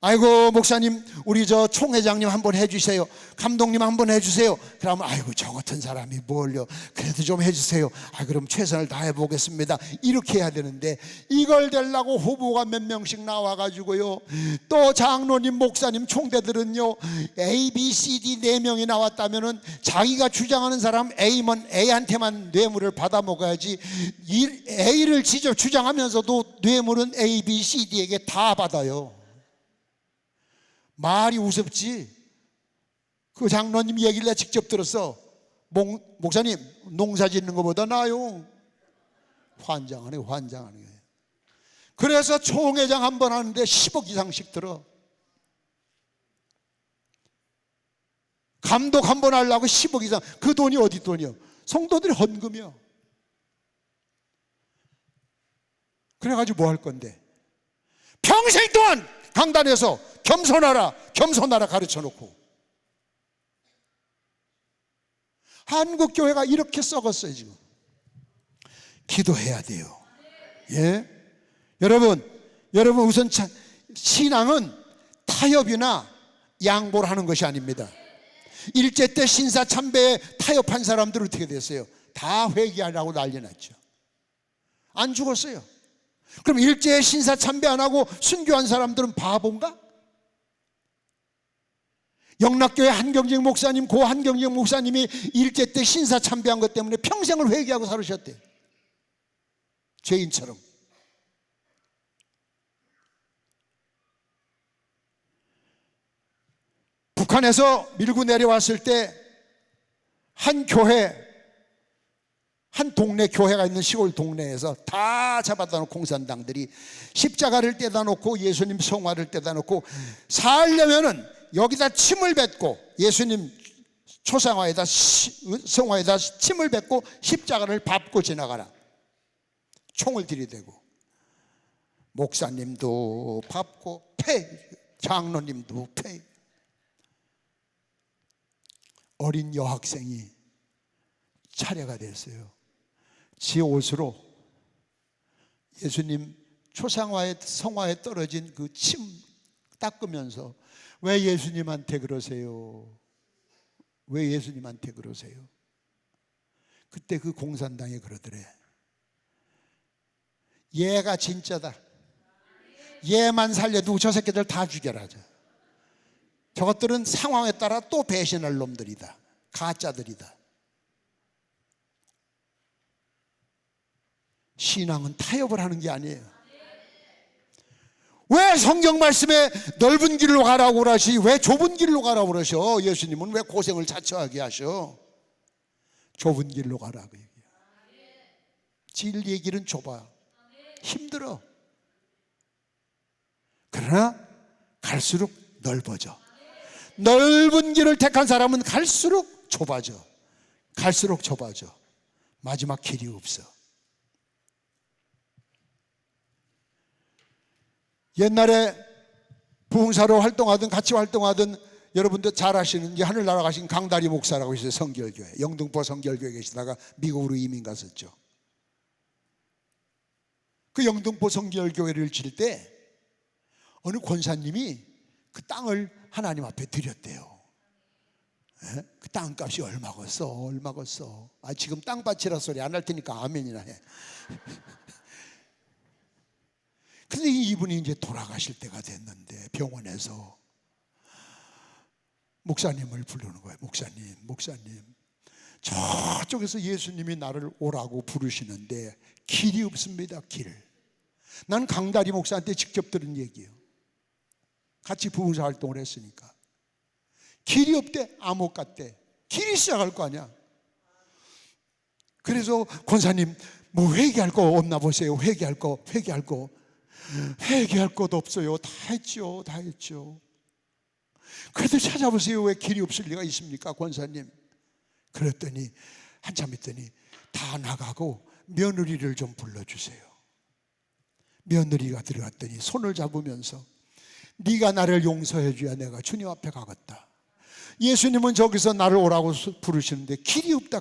아이고 목사님, 우리 저 총회장님 한번 해주세요. 감독님 한번 해주세요. 그러면 아이고 저 같은 사람이 뭘요? 그래도 좀 해주세요. 그럼 최선을 다해 보겠습니다. 이렇게 해야 되는데 이걸 되려고 후보가 몇 명씩 나와가지고요. 또 장로님, 목사님, 총대들은요 A, B, C, D 4명이 나왔다면은 자기가 주장하는 사람 A면 A한테만 뇌물을 받아 먹어야지, A를 직접 주장하면서도 뇌물은 A, B, C, D에게 다 받아요. 말이 우습지. 그 장로님 얘기를 내가 직접 들었어. 목사님, 농사 짓는 것보다 나아요. 환장하네, 환장하네. 그래서 총회장 한 번 하는데 10억 이상씩 들어. 감독 한 번 하려고 10억 이상. 그 돈이 어디 돈이요? 성도들이 헌금이요. 그래가지고 뭐 할 건데? 평생 동안 강단에서 겸손하라, 겸손하라 가르쳐 놓고. 한국 교회가 이렇게 썩었어요 지금. 기도해야 돼요. 예, 여러분 우선 신앙은 타협이나 양보를 하는 것이 아닙니다. 일제 때 신사참배에 타협한 사람들 어떻게 됐어요? 다 회개하라고 난리 났죠. 안 죽었어요. 그럼 일제에 신사참배 안 하고 순교한 사람들은 바본가? 영락교회 한경직 목사님, 고 한경직 목사님이 일제 때 신사참배한 것 때문에 평생을 회개하고 살으셨대요. 죄인처럼. 북한에서 밀고 내려왔을 때 한 교회, 한 동네 교회가 있는 시골 동네에서 다 잡아다 놓고 공산당들이 십자가를 떼다 놓고 예수님 성화를 떼다 놓고 살려면은 여기다 침을 뱉고 예수님 초상화에다 성화에다 침을 뱉고 십자가를 밟고 지나가라. 총을 들이대고 목사님도 밟고 장로님도 어린 여학생이 차례가 됐어요. 지 옷으로 예수님 초상화에 성화에 떨어진 그 침 닦으면서 왜 예수님한테 그러세요? 왜 예수님한테 그러세요? 그때 그 공산당이 그러더래. 얘가 진짜다. 얘만 살려두고 저 새끼들 다 죽여라. 저것들은 상황에 따라 또 배신할 놈들이다. 가짜들이다. 신앙은 타협을 하는 게 아니에요. 왜 성경 말씀에 넓은 길로 가라고 그러시? 왜 좁은 길로 가라고 그러셔? 예수님은 왜 고생을 자처하게 하셔? 좁은 길로 가라고 얘기해요. 진리의 길은 좁아. 힘들어. 그러나 갈수록 넓어져. 넓은 길을 택한 사람은 갈수록 좁아져. 갈수록 좁아져. 마지막 길이 없어. 옛날에 부흥사로 활동하든 같이 활동하든 여러분들 잘 아시는 게 하늘나라 가신 강다리 목사라고 있어요. 성결교회 영등포 성결교회 계시다가 미국으로 이민 갔었죠. 그 영등포 성결교회를 질 때 어느 권사님이 그 땅을 하나님 앞에 드렸대요. 그 땅값이 얼마겠어? 지금 땅밭이라 소리 안 할 테니까 아멘이나 해. 근데 이분이 이제 돌아가실 때가 됐는데 병원에서 목사님을 부르는 거예요. 목사님 저쪽에서 예수님이 나를 오라고 부르시는데 길이 없습니다. 난 강다리 목사한테 직접 들은 얘기예요. 같이 부흥사 활동을 했으니까. 길이 없대. 암흑 같대. 길이 시작할 거 아니야. 그래서 권사님 뭐 회개할 거 없나 보세요. 회개할 거. 회개할 것도 없어요. 다 했죠. 그래도 찾아보세요. 왜 길이 없을 리가 있습니까, 권사님? 그랬더니 한참 있더니 다 나가고 며느리를 좀 불러주세요. 며느리가 들어갔더니 손을 잡으면서 네가 나를 용서해 줘야 내가 주님 앞에 가겠다. 예수님은 저기서 나를 오라고 부르시는데 길이 없다.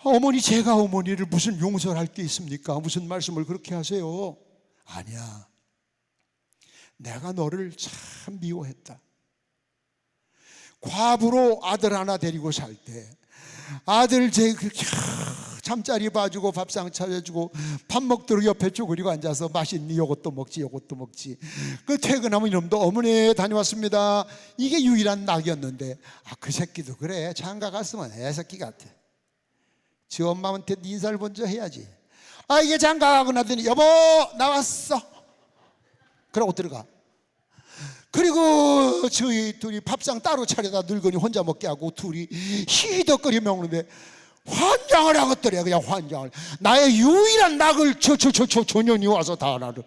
어머니, 제가 어머니를 무슨 용서를 할 게 있습니까? 무슨 말씀을 그렇게 하세요? 아니야, 내가 너를 참 미워했다. 과부로 아들 하나 데리고 살 때 아들 잠자리 봐주고 밥상 차려주고 밥 먹도록 옆에 쪼그리고 앉아서 맛있니? 요것도 먹지. 그 퇴근하면 이놈도 어머니 다녀왔습니다. 이게 유일한 낙이었는데 그 새끼도 그래. 장가 갔으면 애새끼 같아. 지 엄마한테 인사를 먼저 해야지. 이게 장가 가고 나더니 여보 나왔어. 그러고 들어가. 그리고 저희 둘이 밥상 따로 차려다 늙은이 혼자 먹게 하고 둘이 히덕거리 먹는데 환장을 하겠더래. 그냥 환장을. 나의 유일한 낙을 저 년이 와서 다 나를.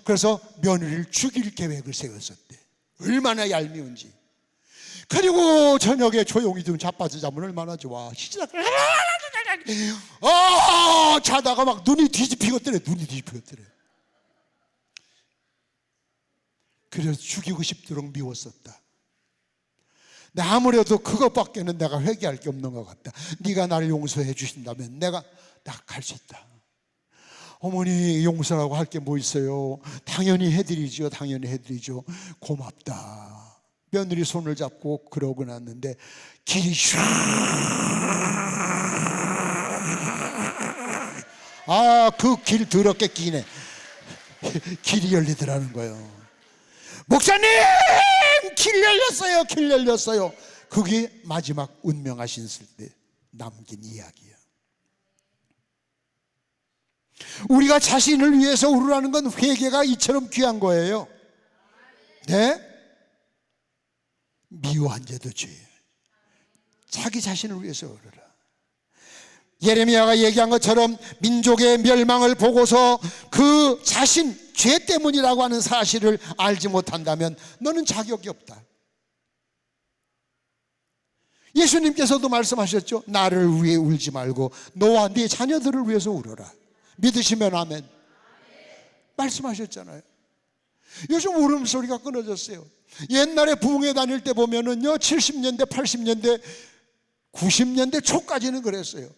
그래서 며느리를 죽일 계획을 세웠었대. 얼마나 얄미운지. 그리고 저녁에 조용히 좀 자빠져 자면 얼마나 좋아. 자다가 막 눈이 뒤집히겠더래. 그래서 죽이고 싶도록 미웠었다. 아무래도 그것밖에는 내가 회개할 게 없는 것 같다. 네가 나를 용서해 주신다면 내가 갈 수 있다. 어머니 용서라고 할 게 뭐 있어요? 당연히 해드리죠. 고맙다. 며느리 손을 잡고 그러고 났는데 길이 그 길 더럽게 끼네. 길이 열리더라는 거예요. 목사님 길 열렸어요. 그게 마지막 운명하셨을 때 남긴 이야기예요. 우리가 자신을 위해서 울으라는 건 회개가 이처럼 귀한 거예요. 네? 미워한 자도 죄예요. 자기 자신을 위해서 울어라. 예레미야가 얘기한 것처럼 민족의 멸망을 보고서 그 자신 죄 때문이라고 하는 사실을 알지 못한다면 너는 자격이 없다. 예수님께서도 말씀하셨죠. 나를 위해 울지 말고 너와 네 자녀들을 위해서 울어라. 믿으시면 아멘. 말씀하셨잖아요. 요즘 울음소리가 끊어졌어요. 옛날에 부흥회 다닐 때 보면은요, 70년대, 80년대, 90년대 초까지는 그랬어요.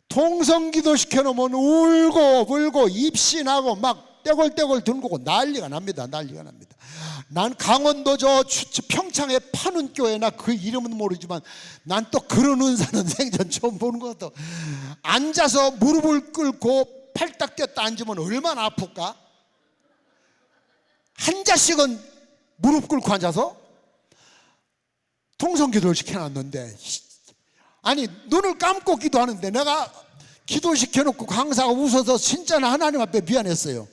통성기도 시켜놓으면 울고 불고 입신하고 막 떼골떼골 들고 난리가 납니다. 난리가 납니다. 난 강원도 저 평창에 파는 교회나 그 이름은 모르지만 난 또 그런 은사는 생전 처음 보는 것 같아. 앉아서 무릎을 꿇고 팔딱 뛰었다 앉으면 얼마나 아플까? 한 자씩은 무릎 꿇고 앉아서 통성기도를 시켜놨는데, 아니 눈을 감고 기도하는데 내가 기도시켜놓고 강사가 웃어서 진짜나 하나님 앞에 미안했어요.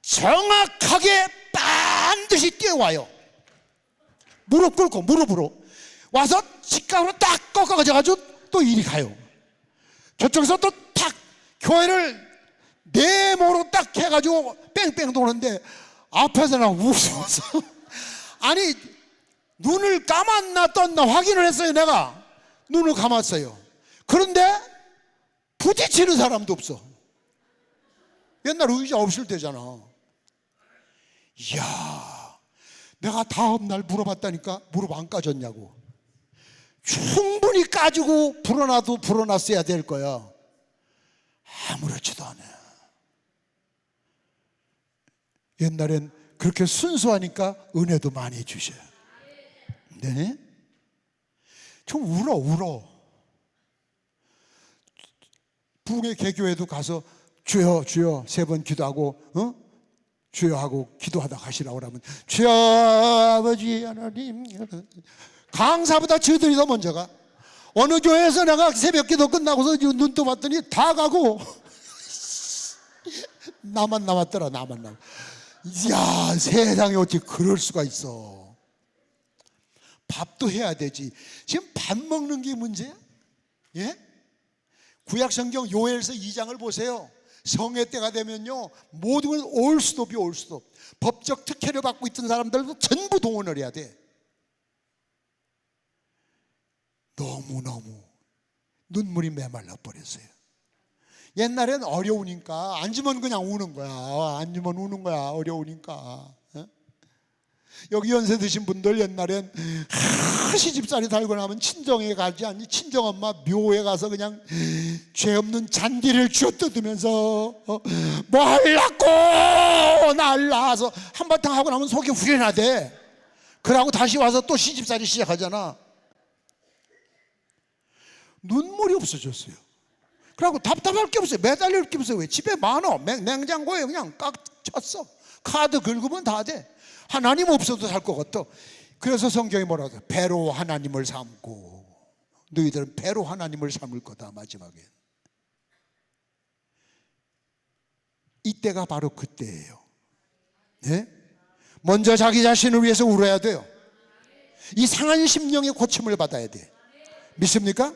정확하게 반드시 뛰어와요. 무릎 꿇고 무릎으로 와서 직각으로 딱 꺾어가지고 또 이리 가요. 저쪽에서 또 탁 교회를 네모로 딱 해가지고 뺑뺑 도는데 앞에서 나 웃어서 아니 눈을 감았나 떴나 확인을 했어요. 내가 눈을 감았어요. 그런데 부딪히는 사람도 없어. 옛날 의자 없을 때잖아. 이야, 내가 다음날 물어봤다니까 무릎 안 까졌냐고. 충분히 까지고 불어나도 불어났어야 될 거야. 아무렇지도 않아. 옛날엔 그렇게 순수하니까 은혜도 많이 주셔요. 네? 좀 울어. 부흥회 개교회도 가서 주여 주여 3번 기도하고 주여 하고 기도하다 가시라고 하면 주여 아버지 하나님. 강사보다 저희들이 더 먼저 가. 어느 교회에서 내가 새벽 기도 끝나고서 눈 떠봤더니 다 가고 나만 남았더라. 나만 남았. 이야, 세상에 어찌 그럴 수가 있어. 밥도 해야 되지. 지금 밥 먹는 게 문제야? 예? 구약성경 요엘서 2장을 보세요. 성회 때가 되면요, 모든 걸 올수도비 올수도. 법적 특혜를 받고 있던 사람들도 전부 동원을 해야 돼. 너무너무 눈물이 메말라 버렸어요. 옛날엔 어려우니까 앉으면 그냥 우는 거야. 앉으면 우는 거야. 어려우니까. 여기 연세 드신 분들 옛날엔 시집살이 달고 나면 친정에 가지 않니? 친정엄마 묘에 가서 그냥 죄 없는 잔디를 쥐어뜯으면서 뭐 하려고 날라서 한바탕 하고 나면 속이 후련하대. 그러고 다시 와서 또 시집살이 시작하잖아. 눈물이 없어졌어요. 그러고 답답할 게 없어요. 매달릴 게 없어요. 왜? 집에 많어. 냉장고에 그냥 꽉 찼어. 카드 긁으면 다 돼. 하나님 없어도 살 것 같아. 그래서 성경이 뭐라고 해요? 배로 하나님을 삼고. 너희들은 배로 하나님을 삼을 거다. 마지막에. 이때가 바로 그때예요. 네? 먼저 자기 자신을 위해서 울어야 돼요. 이 상한 심령의 고침을 받아야 돼. 믿습니까?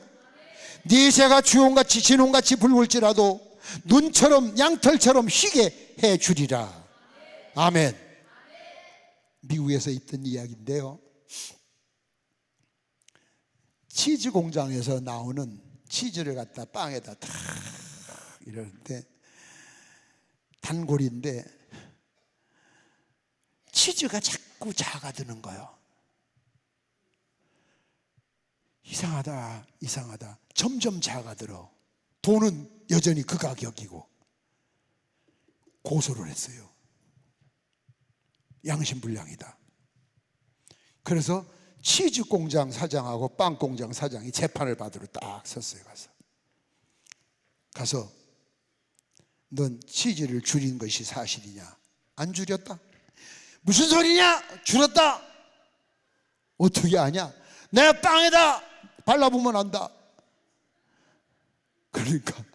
네 새가 주홍같이 진홍같이 붉을지라도 눈처럼 양털처럼 희게 해 주리라. 아멘. 미국에서 있던 이야기인데요, 치즈 공장에서 나오는 치즈를 갖다 빵에다 탁 이러는데 단골인데 치즈가 자꾸 작아드는 거예요. 이상하다. 점점 작아들어. 돈은 여전히 그 가격이고. 고소를 했어요. 양심불량이다. 그래서 치즈 공장 사장하고 빵 공장 사장이 재판을 받으러 딱 섰어요. 가서 넌 치즈를 줄인 것이 사실이냐? 안 줄였다. 무슨 소리냐? 줄였다. 어떻게 아냐? 내 빵에다 발라보면 안다. 그러니까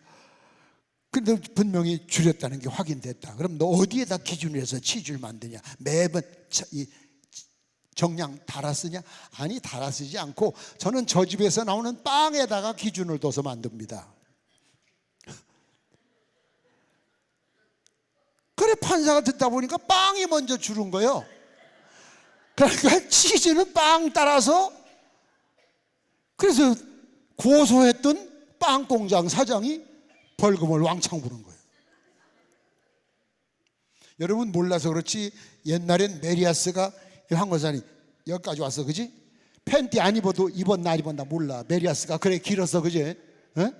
근데 분명히 줄였다는 게 확인됐다. 그럼 너 어디에다 기준을 해서 치즈를 만드냐? 매번 이 정량 달아 쓰냐? 아니, 달아 쓰지 않고 저는 저 집에서 나오는 빵에다가 기준을 둬서 만듭니다. 그래, 판사가 듣다 보니까 빵이 먼저 주는 거예요. 그러니까 치즈는 빵 따라서, 그래서 고소했던 빵 공장 사장이 벌금을 왕창 부른 거예요. 여러분 몰라서 그렇지 옛날엔 메리아스가 황건사님 여기까지 왔어, 그지? 팬티 안 입어도 입었나 안 입었나 몰라. 메리아스가 그래 길었어, 그지? 어?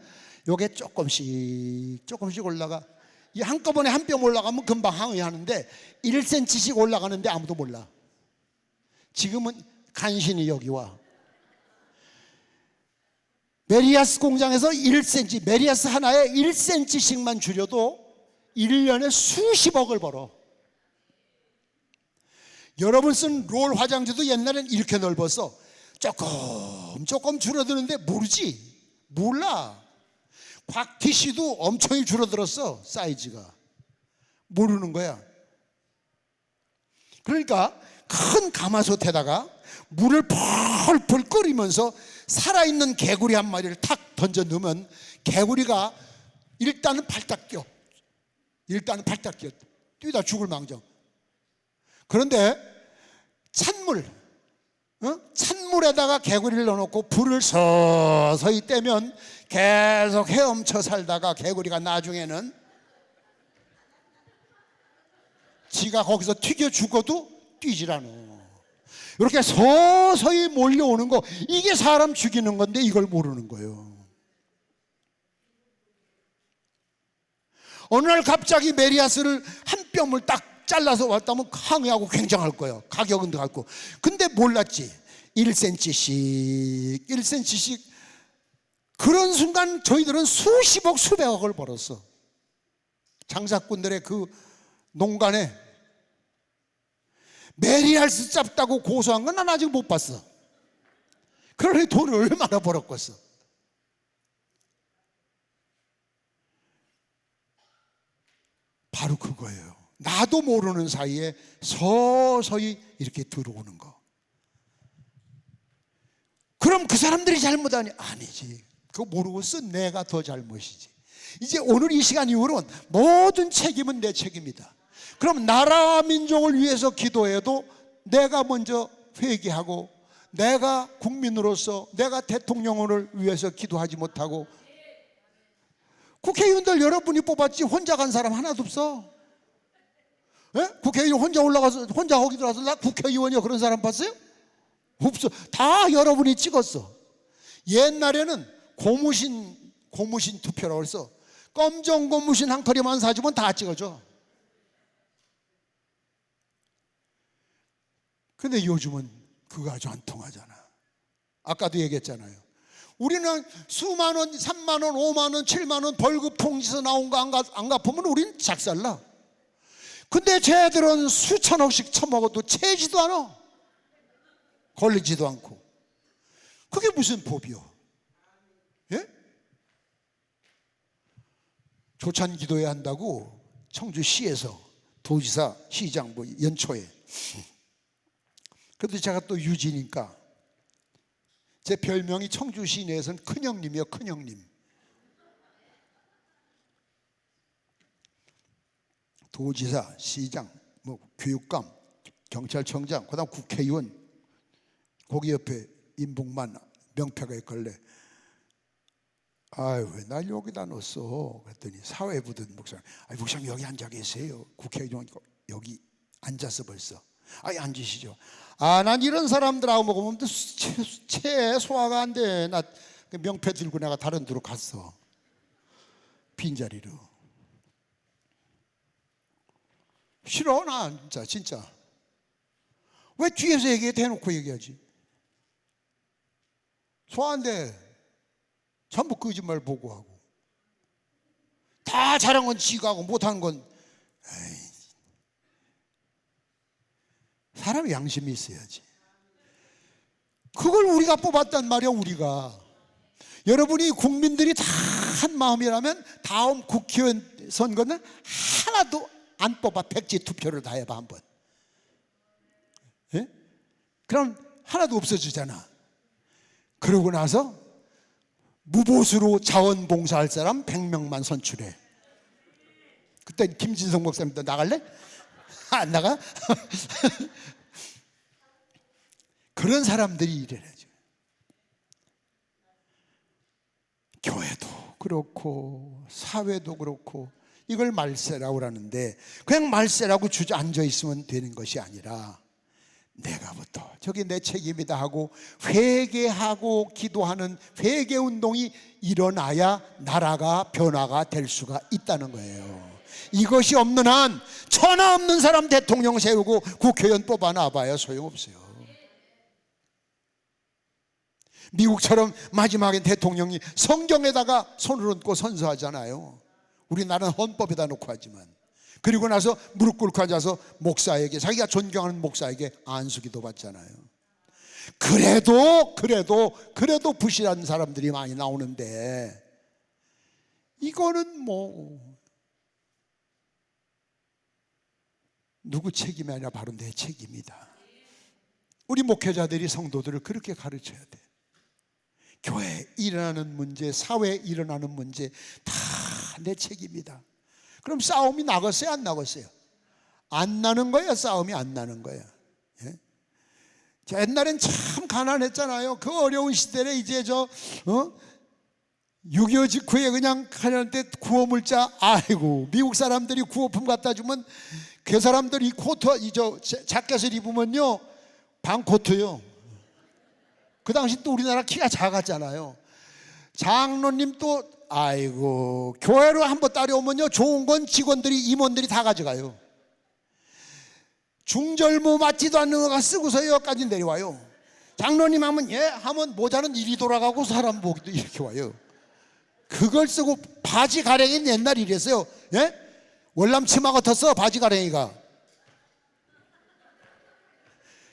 요게 조금씩 올라가. 이 한꺼번에 한 뼘 올라가면 금방 항의하는데 1cm씩 올라가는데 아무도 몰라. 지금은 간신히 여기 와. 메리아스 공장에서 1cm, 메리아스 하나에 1cm씩만 줄여도 1년에 수십억을 벌어. 여러분 쓴 롤 화장지도 옛날엔 이렇게 넓었어. 조금 줄어드는데 모르지? 몰라. 곽 티슈도 엄청 줄어들었어, 사이즈가. 모르는 거야. 그러니까 큰 가마솥에다가 물을 펄펄 끓이면서 살아있는 개구리 한 마리를 탁 던져 넣으면 개구리가 일단은 발딱 뛰어. 뛰다 죽을 망정. 그런데 찬물에다가 개구리를 넣어놓고 불을 서서히 떼면 계속 헤엄쳐 살다가 개구리가 나중에는 지가 거기서 튀겨 죽어도 뛰질 않아. 이렇게 서서히 몰려오는 거, 이게 사람 죽이는 건데 이걸 모르는 거예요. 어느 날 갑자기 메리아스를 한 뼘을 딱 잘라서 왔다면 항의하고 굉장할 거예요. 가격은 더 갖고. 근데 몰랐지. 1cm씩. 그런 순간 저희들은 수십억 수백억을 벌었어. 장사꾼들의 그 농간에 메리아스 잡다고 고소한 건 난 아직 못 봤어. 그러니 돈을 얼마나 벌었겠어. 바로 그거예요. 나도 모르는 사이에 서서히 이렇게 들어오는 거. 그럼 그 사람들이 잘못하니? 아니지. 그거 모르고 쓴 내가 더 잘못이지. 이제 오늘 이 시간 이후로는 모든 책임은 내 책임이다. 그럼 나라와 민족을 위해서 기도해도 내가 먼저 회개하고, 내가 국민으로서 내가 대통령을 위해서 기도하지 못하고, 국회의원들 여러분이 뽑았지 혼자 간 사람 하나도 없어. 예? 국회의원 혼자 올라가서 혼자 거기 들어가서 나 국회의원이야 그런 사람 봤어요? 없어. 다 여러분이 찍었어. 옛날에는 고무신 투표라고 해서 검정 고무신 한 컬이만 사주면 다 찍어줘. 근데 요즘은 그거 아주 안 통하잖아. 아까도 얘기했잖아요. 우리는 수만 원, 3만 원, 5만 원, 7만 원 벌금 통지서 나온 거 안 갚으면 우린 작살나. 근데 쟤들은 수천억씩 처먹어도 채지도 않아. 걸리지도 않고. 그게 무슨 법이요? 예? 조찬 기도해야 한다고 청주시에서 도지사, 시장 뭐 연초에. 그래도 제가 또 유지니까 제 별명이 청주시 내에서는 큰형님이요, 큰형님. 도지사, 시장, 뭐 교육감, 경찰청장, 그다음 국회의원, 거기 옆에 임봉만 명패가 있길래 아유 왜 날 여기다 넣었어? 그랬더니 사회부든 목사님, 아이 목사님 여기 앉아 계세요. 국회의원 여기 앉아서 벌써. 아이 앉으시죠. 아 난 이런 사람들하고 먹으면 체 소화가 안 돼. 나 명패 들고 내가 다른 데로 갔어. 빈자리로. 싫어 나 진짜. 왜 뒤에서 얘기해? 대놓고 얘기하지. 소화한데 전부 거짓말 보고하고 다 잘한 건 지가 하고 못한 건 에이, 사람이 양심이 있어야지. 그걸 우리가 뽑았단 말이야. 우리가 여러분이 국민들이 다 한 마음이라면 다음 국회의원 선거는 하나도 안 뽑아. 백지 투표를 다 해봐 한번. 예? 그럼 하나도 없어지잖아. 그러고 나서 무보수로 자원봉사할 사람 100명만 선출해. 그때 김진성 목사님도 나갈래? 안 나가? 그런 사람들이 일해야죠. 교회도 그렇고 사회도 그렇고 이걸 말세라고 하는데, 그냥 말세라고 주저앉아 있으면 되는 것이 아니라 내가부터 저게 내 책임이다 하고 회개하고 기도하는 회개운동이 일어나야 나라가 변화가 될 수가 있다는 거예요. 이것이 없는 한 천하 없는 사람 대통령 세우고 국회의원 뽑아놔봐야 소용없어요. 미국처럼 마지막에 대통령이 성경에다가 손을 얹고 선서하잖아요. 우리나라는 헌법에다 놓고 하지만, 그리고 나서 무릎 꿇고 앉아서 목사에게, 자기가 존경하는 목사에게 안수기도 받잖아요. 그래도 부실한 사람들이 많이 나오는데, 이거는 뭐 누구 책임이 아니라 바로 내 책임이다. 우리 목회자들이 성도들을 그렇게 가르쳐야 돼. 교회에 일어나는 문제, 사회에 일어나는 문제 다 내 책임이다. 그럼 싸움이 나겠어요? 안 나겠어요? 안 나는 거예요? 싸움이 안 나는 거예요? 예? 옛날엔 참 가난했잖아요. 그 어려운 시대에 이제 6.25 직후에 그냥 가난할 때 구호물자, 아이고 미국 사람들이 구호품 갖다 주면 그 사람들이 코트, 자켓을 입으면요 반코트요. 그 당시 또 우리나라 키가 작았잖아요. 장로님 또 아이고 교회로 한번 따려오면요 좋은 건 직원들이, 임원들이 다 가져가요. 중절모 맞지도 않는 거가 쓰고서 여기까지 내려와요. 장로님 하면 예 하면 모자는 이리 돌아가고 사람 보기도 이렇게 와요. 그걸 쓰고 바지 가랭이는 옛날 이랬어요. 예? 월남 치마 같았어 바지 가랭이가.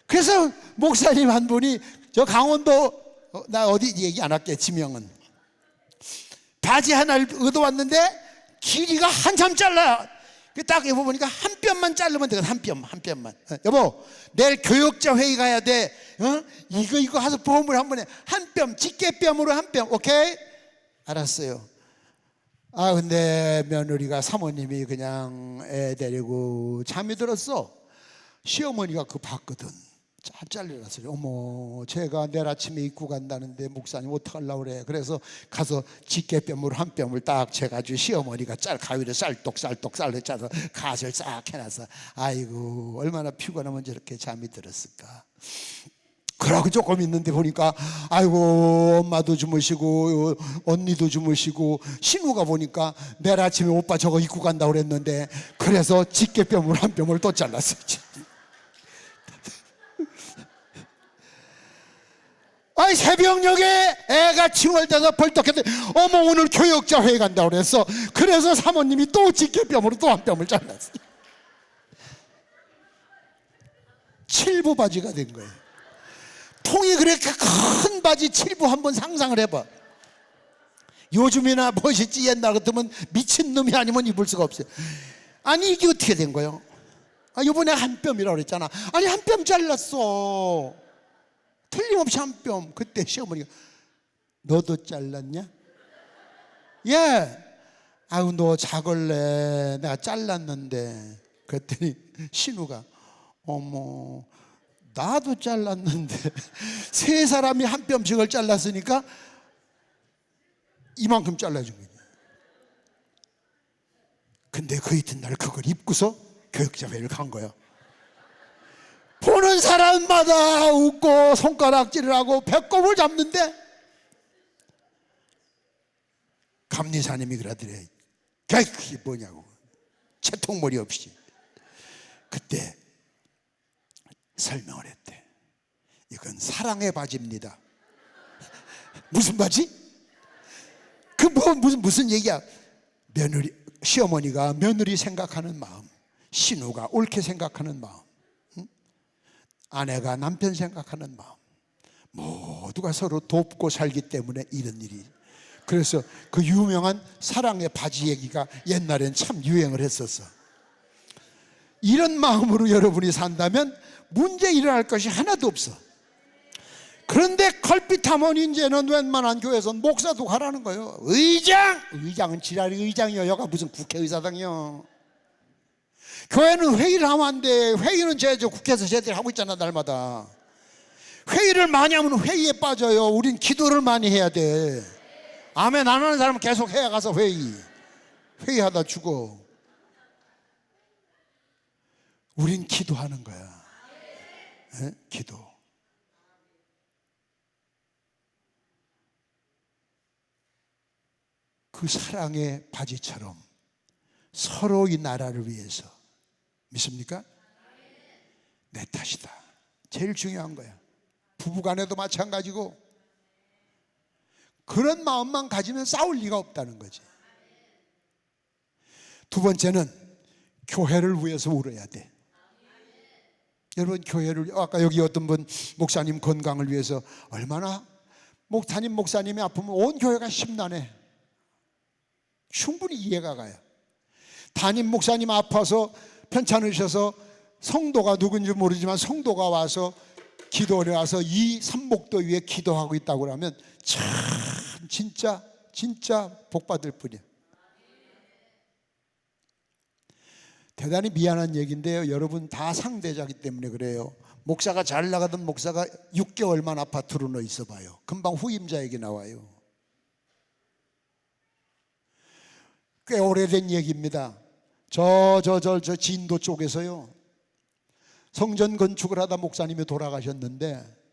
그래서 목사님 한 분이 저 강원도, 나 어디 얘기 안 할게, 지명은, 바지 하나를 얻어왔는데 길이가 한참 잘라. 딱 입어보니까 한 뼘만 자르면 되거든. 한 뼘만. 여보 내일 교역자 회의 가야 돼. 이거 해서 보험을 한 번에 한 뼘, 집게뼘으로 한 뼘. 오케이? 알았어요. 아 근데 며느리가, 사모님이 그냥 애 데리고 잠이 들었어. 시어머니가 그 봤거든. 잘려놨어요. 어머 제가 내일 아침에 입고 간다는데 목사님 어떡하려고 그래. 그래서 가서 집게뼘으로 한 뼘을 딱 재가지고 시어머니가 가위를 쌀떡 짜서 갓을 싹 해놔서, 아이고 얼마나 피곤하면 저렇게 잠이 들었을까. 그러고 조금 있는데 보니까 아이고 엄마도 주무시고 언니도 주무시고, 신우가 보니까 내일 아침에 오빠 저거 입고 간다고 그랬는데, 그래서 집게뼘으로 한 뼘을 또 잘랐어요. 아니 새벽녘에 애가 칭얼대서 벌떡했는데 어머 오늘 교역자 회의 간다고 그랬어. 그래서 사모님이 또 집게뼘으로 또 한 뼘을 잘랐어요. 7부 바지가 된 거예요. 통이 그렇게 큰 바지 7부 한번 상상을 해봐. 요즘이나 멋있지, 옛날 같으면 미친놈이 아니면 입을 수가 없어요. 아니 이게 어떻게 된 거예요? 이번에 한 뼘이라고 그랬잖아. 아니 한 뼘 잘랐어. 틀림없이 한 뼘. 그때 시어머니가 너도 잘랐냐? 예. 아유 너 작을래 내가 잘랐는데. 그랬더니 신우가 어머 나도 잘랐는데 세 사람이 한 뼘씩을 잘랐으니까 이만큼 잘라준 거냐. 근데 그 이튿날 그걸 입고서 교역자회를 간 거야. 보는 사람마다 웃고 손가락질을 하고 배꼽을 잡는데, 감리사님이 그러더래. 그게 뭐냐고, 채통머리 없이. 그때 설명을 했대. 이건 사랑의 바지입니다. 무슨 바지? 그 무슨 얘기야. 시어머니가 며느리 생각하는 마음, 신우가 옳게 생각하는 마음, 아내가 남편 생각하는 마음, 모두가 서로 돕고 살기 때문에 이런 일이. 그래서 그 유명한 사랑의 바지 얘기가 옛날엔 참 유행을 했었어. 이런 마음으로 여러분이 산다면 문제 일어날 것이 하나도 없어. 그런데 걸핏하면 이제는 웬만한 교회에서 목사도 가라는 거예요. 의장은 지랄이 의장이요. 여가 무슨 국회의사당이요. 교회는 회의를 하면 안 돼. 회의는 저 국회에서 제대로 하고 있잖아, 날마다. 회의를 많이 하면 회의에 빠져요. 우린 기도를 많이 해야 돼. 아멘 안 하는 사람은 계속 해야 가서 회의하다 죽어. 우린 기도하는 거야. 에? 기도. 그 사랑의 바지처럼 서로 이 나라를 위해서. 믿습니까? 내 탓이다. 제일 중요한 거야. 부부간에도 마찬가지고. 그런 마음만 가지면 싸울 리가 없다는 거지. 두 번째는 교회를 위해서 울어야 돼. 여러분, 교회를, 아까 여기 어떤 분 목사님 건강을 위해서 얼마나 목사님이 아프면 온 교회가 심란해. 충분히 이해가 가요. 담임 목사님 아파서 편찮으셔서 성도가 누군지 모르지만 성도가 와서 기도를 와서 이 산목도 위에 기도하고 있다고 그러면 참 진짜 복받을 뿐이야. 대단히 미안한 얘기인데요, 여러분 다 상대자기 때문에 그래요. 목사가 잘 나가던 목사가 6개월만 아파트로 넣어 있어봐요. 금방 후임자 얘기 나와요. 꽤 오래된 얘기입니다. 저 진도 쪽에서요, 성전 건축을 하다 목사님이 돌아가셨는데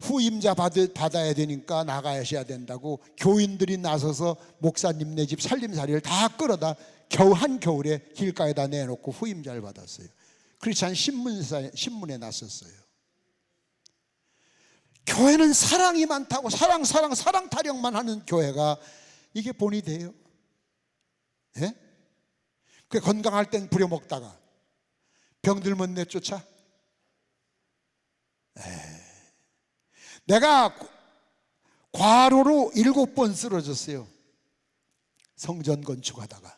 후임자 받아야 되니까 나가셔야 된다고 교인들이 나서서 목사님 네 집 살림살이를 다 끌어다 겨우 한겨울에 길가에다 내놓고 후임자를 받았어요. 크리스찬 신문에 났었어요. 교회는 사랑이 많다고 사랑 타령만 하는 교회가 이게 본이 돼요? 예? 그 건강할 땐 부려먹다가 병들면 내쫓아? 내가 과로로 7번 쓰러졌어요. 성전 건축하다가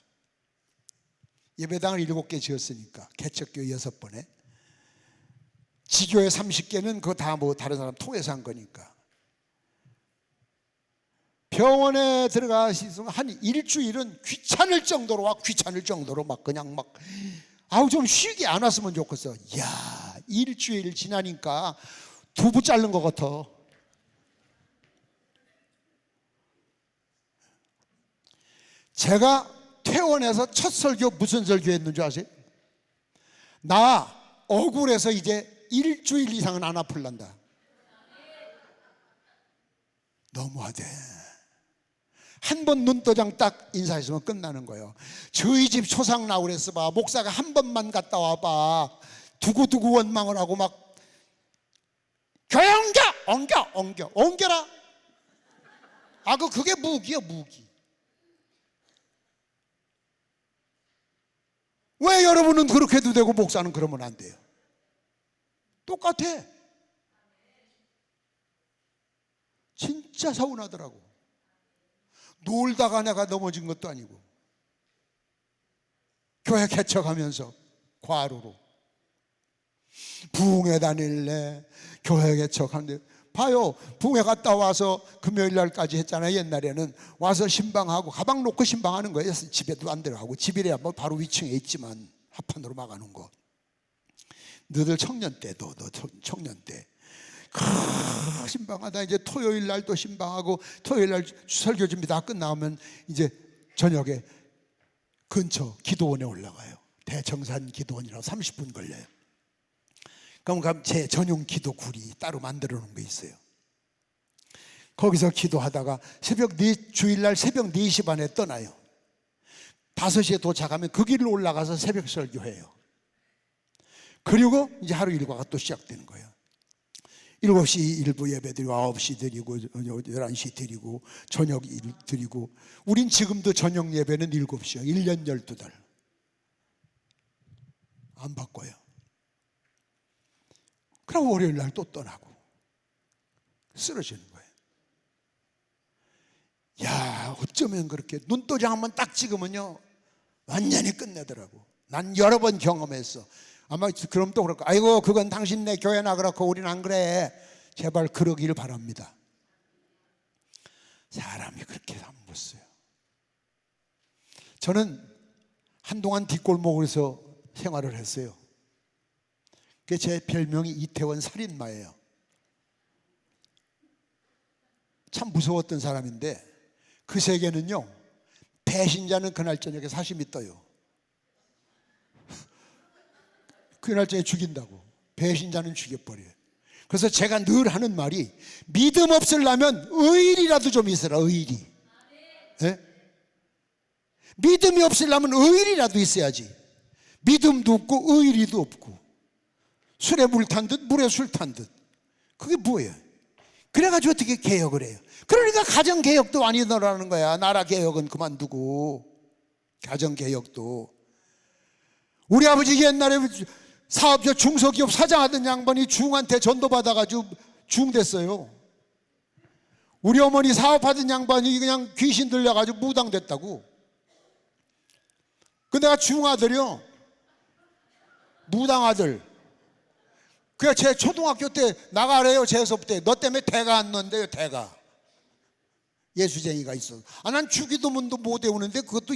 예배당을 7개 지었으니까 개척교회 6번에 지교회 30개는 그거 다 뭐 다른 사람 통해서 한 거니까 병원에 들어가시면 한 일주일은 귀찮을 정도로 막 그냥 막 아우 좀 쉬게 안 왔으면 좋겠어. 야, 일주일 지나니까 두부 자른 것 같아. 제가 퇴원해서 첫 설교 무슨 설교 했는 줄 아세요? 나 억울해서 이제 일주일 이상은 안 아플란다. 너무하대. 한 번 눈도장 딱 인사했으면 끝나는 거예요. 저희 집 초상 나오고 그랬어 봐. 목사가 한 번만 갔다 와봐. 두고두고 원망을 하고 막 교회 옮겨라. 아, 그게 무기야, 무기. 왜 여러분은 그렇게 해도 되고 목사는 그러면 안 돼요? 똑같아. 진짜 서운하더라고. 놀다가 내가 넘어진 것도 아니고 교회 개척하면서 과로로 부흥회 다닐래 교회 개척하는데 봐요. 부흥회 갔다 와서 금요일 날까지 했잖아요. 옛날에는 와서 신방하고 가방 놓고 신방하는 거예요. 집에도 안 들어가고 집이래야 뭐 바로 위층에 있지만 합판으로 막아놓은 거. 너들 청년 때도 너 청년 때 신방하다 이제 토요일 날 또 신방하고 토요일 날 설교 준비 다 끝나면 이제 저녁에 근처 기도원에 올라가요. 대청산 기도원이라고 30분 걸려요. 그럼 제 전용 기도굴이 따로 만들어 놓은 게 있어요. 거기서 기도하다가 주일날 새벽 4시 반에 떠나요. 5시에 도착하면 그 길로 올라가서 새벽 설교해요. 그리고 이제 하루 일과가 또 시작되는 거예요. 7시 일부 예배 드리고 9시 드리고 11시 드리고 저녁 드리고. 우린 지금도 저녁 예배는 7시요 1년 12달 안 바꿔요. 그럼 월요일 날 또 떠나고 쓰러지는 거예요. 야, 어쩌면 그렇게 눈도장 한번 딱 찍으면요 완전히 끝내더라고. 난 여러 번 경험했어. 아마 그럼 또 그럴 거. 아이고 그건 당신네 교회나 그렇고 우리는 안 그래. 제발 그러기를 바랍니다. 사람이 그렇게 안 묻어요. 저는 한동안 뒷골목에서 생활을 했어요. 그 제 별명이 이태원 살인마예요. 참 무서웠던 사람인데 그 세계는요, 배신자는 그날 저녁에 사심이 떠요. 그날 저녁에 죽인다고. 배신자는 죽여버려요. 그래서 제가 늘 하는 말이, 믿음 없으려면 의리라도 좀 있어라. 의리. 네? 믿음이 없으려면 의리라도 있어야지. 믿음도 없고 의리도 없고 술에 물 탄 듯 물에 술 탄 듯. 그게 뭐예요? 그래가지고 어떻게 개혁을 해요? 그러니까 가정개혁도 아니더라는 거야. 나라개혁은 그만두고 가정개혁도. 우리 아버지 옛날에 사업자 중소기업 사장하던 양반이 중한테 전도받아가지고 중됐어요. 우리 어머니 사업하던 양반이 그냥 귀신 들려가지고 무당됐다고. 그 내가 중아들이요, 무당아들. 그래 제 초등학교 때 나가래요. 재수업 때. 너 때문에 대가 안 넣는데요. 대가. 예수쟁이가 있어. 난 주기도문도 못 외우는데 그것도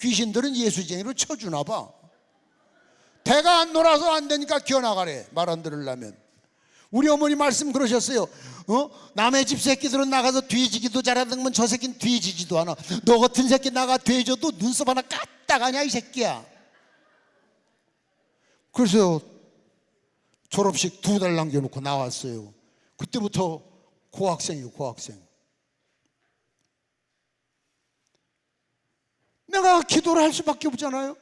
귀신들은 예수쟁이로 쳐주나 봐. 대가 안 놀아서 안 되니까 기어나가래. 말 안 들으려면. 우리 어머니 말씀 그러셨어요. 남의 집 새끼들은 나가서 뒤지기도 잘하더만 저 새끼는 뒤지지도 않아. 너 같은 새끼 나가 뒤져도 눈썹 하나 까딱하냐 이 새끼야. 그래서 졸업식 2달 남겨놓고 나왔어요. 그때부터 고학생이에요. 고학생. 내가 기도를 할 수밖에 없잖아요.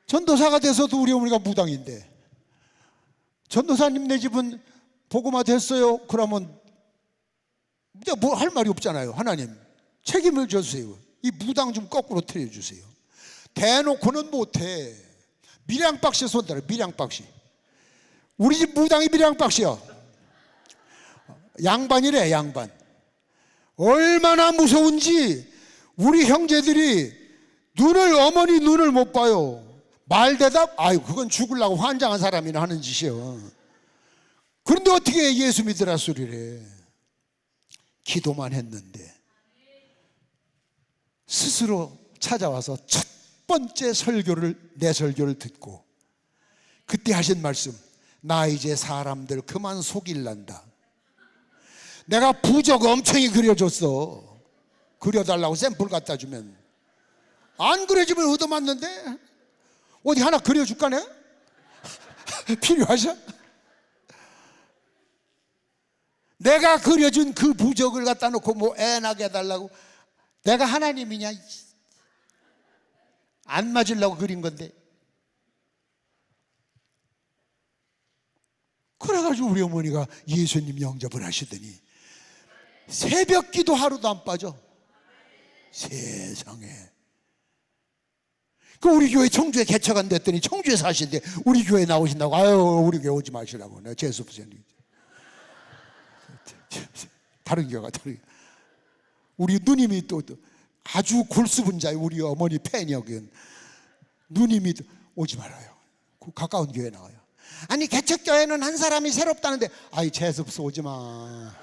전도사가 돼서도 우리 어머니가 무당인데, 전도사님 내 집은 복음화 됐어요. 그러면 이제 뭐 할 말이 없잖아요. 하나님 책임을 져주세요. 이 무당 좀 거꾸로 틀어주세요. 대놓고는 못해. 밀양박씨 손들어. 밀양박씨. 우리 집 무당이 밀양박씨야. 양반이래. 양반. 얼마나 무서운지 우리 형제들이 어머니 눈을 못 봐요. 말대답, 아유 그건 죽으려고 환장한 사람이나 하는 짓이요. 그런데 어떻게 예수 믿으라 소리래. 기도만 했는데 스스로 찾아와서 첫 번째 내 설교를 듣고 그때 하신 말씀, 나 이제 사람들 그만 속일란다. 내가 부적 엄청이 그려줬어. 그려달라고 샘플 갖다 주면 안 그려주면 얻어맞는데 어디 하나 그려줄까 내가? 필요하셔? 내가 그려준 그 부적을 갖다 놓고 뭐 애나게 해달라고. 내가 하나님이냐? 안 맞으려고 그린 건데. 그래가지고 우리 어머니가 예수님 영접을 하시더니 새벽 기도 하루도 안 빠져. 세상에. 그 우리 교회 청주에 개척한 됐더니 청주에 사신데 우리 교회 나오신다고. 아유 우리 교회 오지 마시라고. 내가 재수없으니 다른 교회가 다른. 우리 누님이 또 아주 골수분자예요. 우리 어머니 팬이거든. 누님이 오지 말아요. 가까운 교회 나와요. 아니 개척교회는 한 사람이 새롭다는데, 아이 재수없어 오지 마.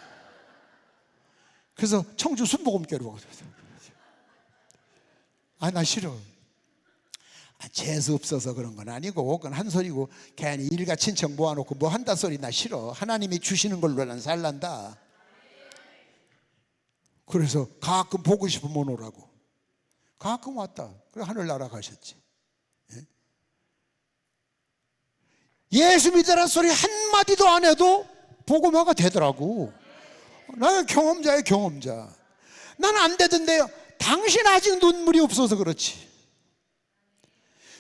그래서 청주 순복음교회로 가거든. 나 싫어. 재수 없어서 그런 건 아니고 그건 한 소리고, 괜히 일가 친척 모아놓고 뭐 한다 소리 나 싫어. 하나님이 주시는 걸로 난 살란다. 그래서 가끔 보고 싶으면 오라고. 가끔 왔다. 그래 하늘나라 가셨지. 예수 믿으라는 소리 한마디도 안 해도 복음화가 되더라고. 나는 경험자예요. 경험자. 나는 안 되던데요. 당신 아직 눈물이 없어서 그렇지.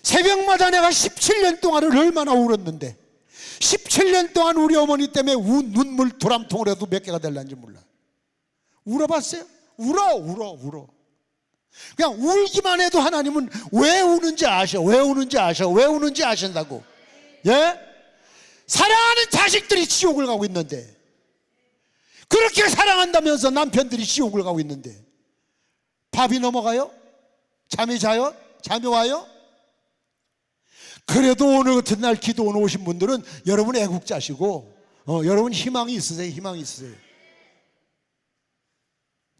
새벽마다 내가 17년 동안을 얼마나 울었는데, 17년 동안 우리 어머니 때문에 눈물 두람통을 해도 몇 개가 될란지 몰라. 울어봤어요? 울어. 그냥 울기만 해도 하나님은 왜 우는지 아셔. 왜 우는지 아신다고. 예? 사랑하는 자식들이 지옥을 가고 있는데, 그렇게 사랑한다면서 남편들이 지옥을 가고 있는데 밥이 넘어가요? 잠이 자요? 잠이 와요? 그래도 오늘 같은 날 기도원 오신 분들은 여러분 애국자시고 여러분 희망이 있으세요. 희망이 있으세요.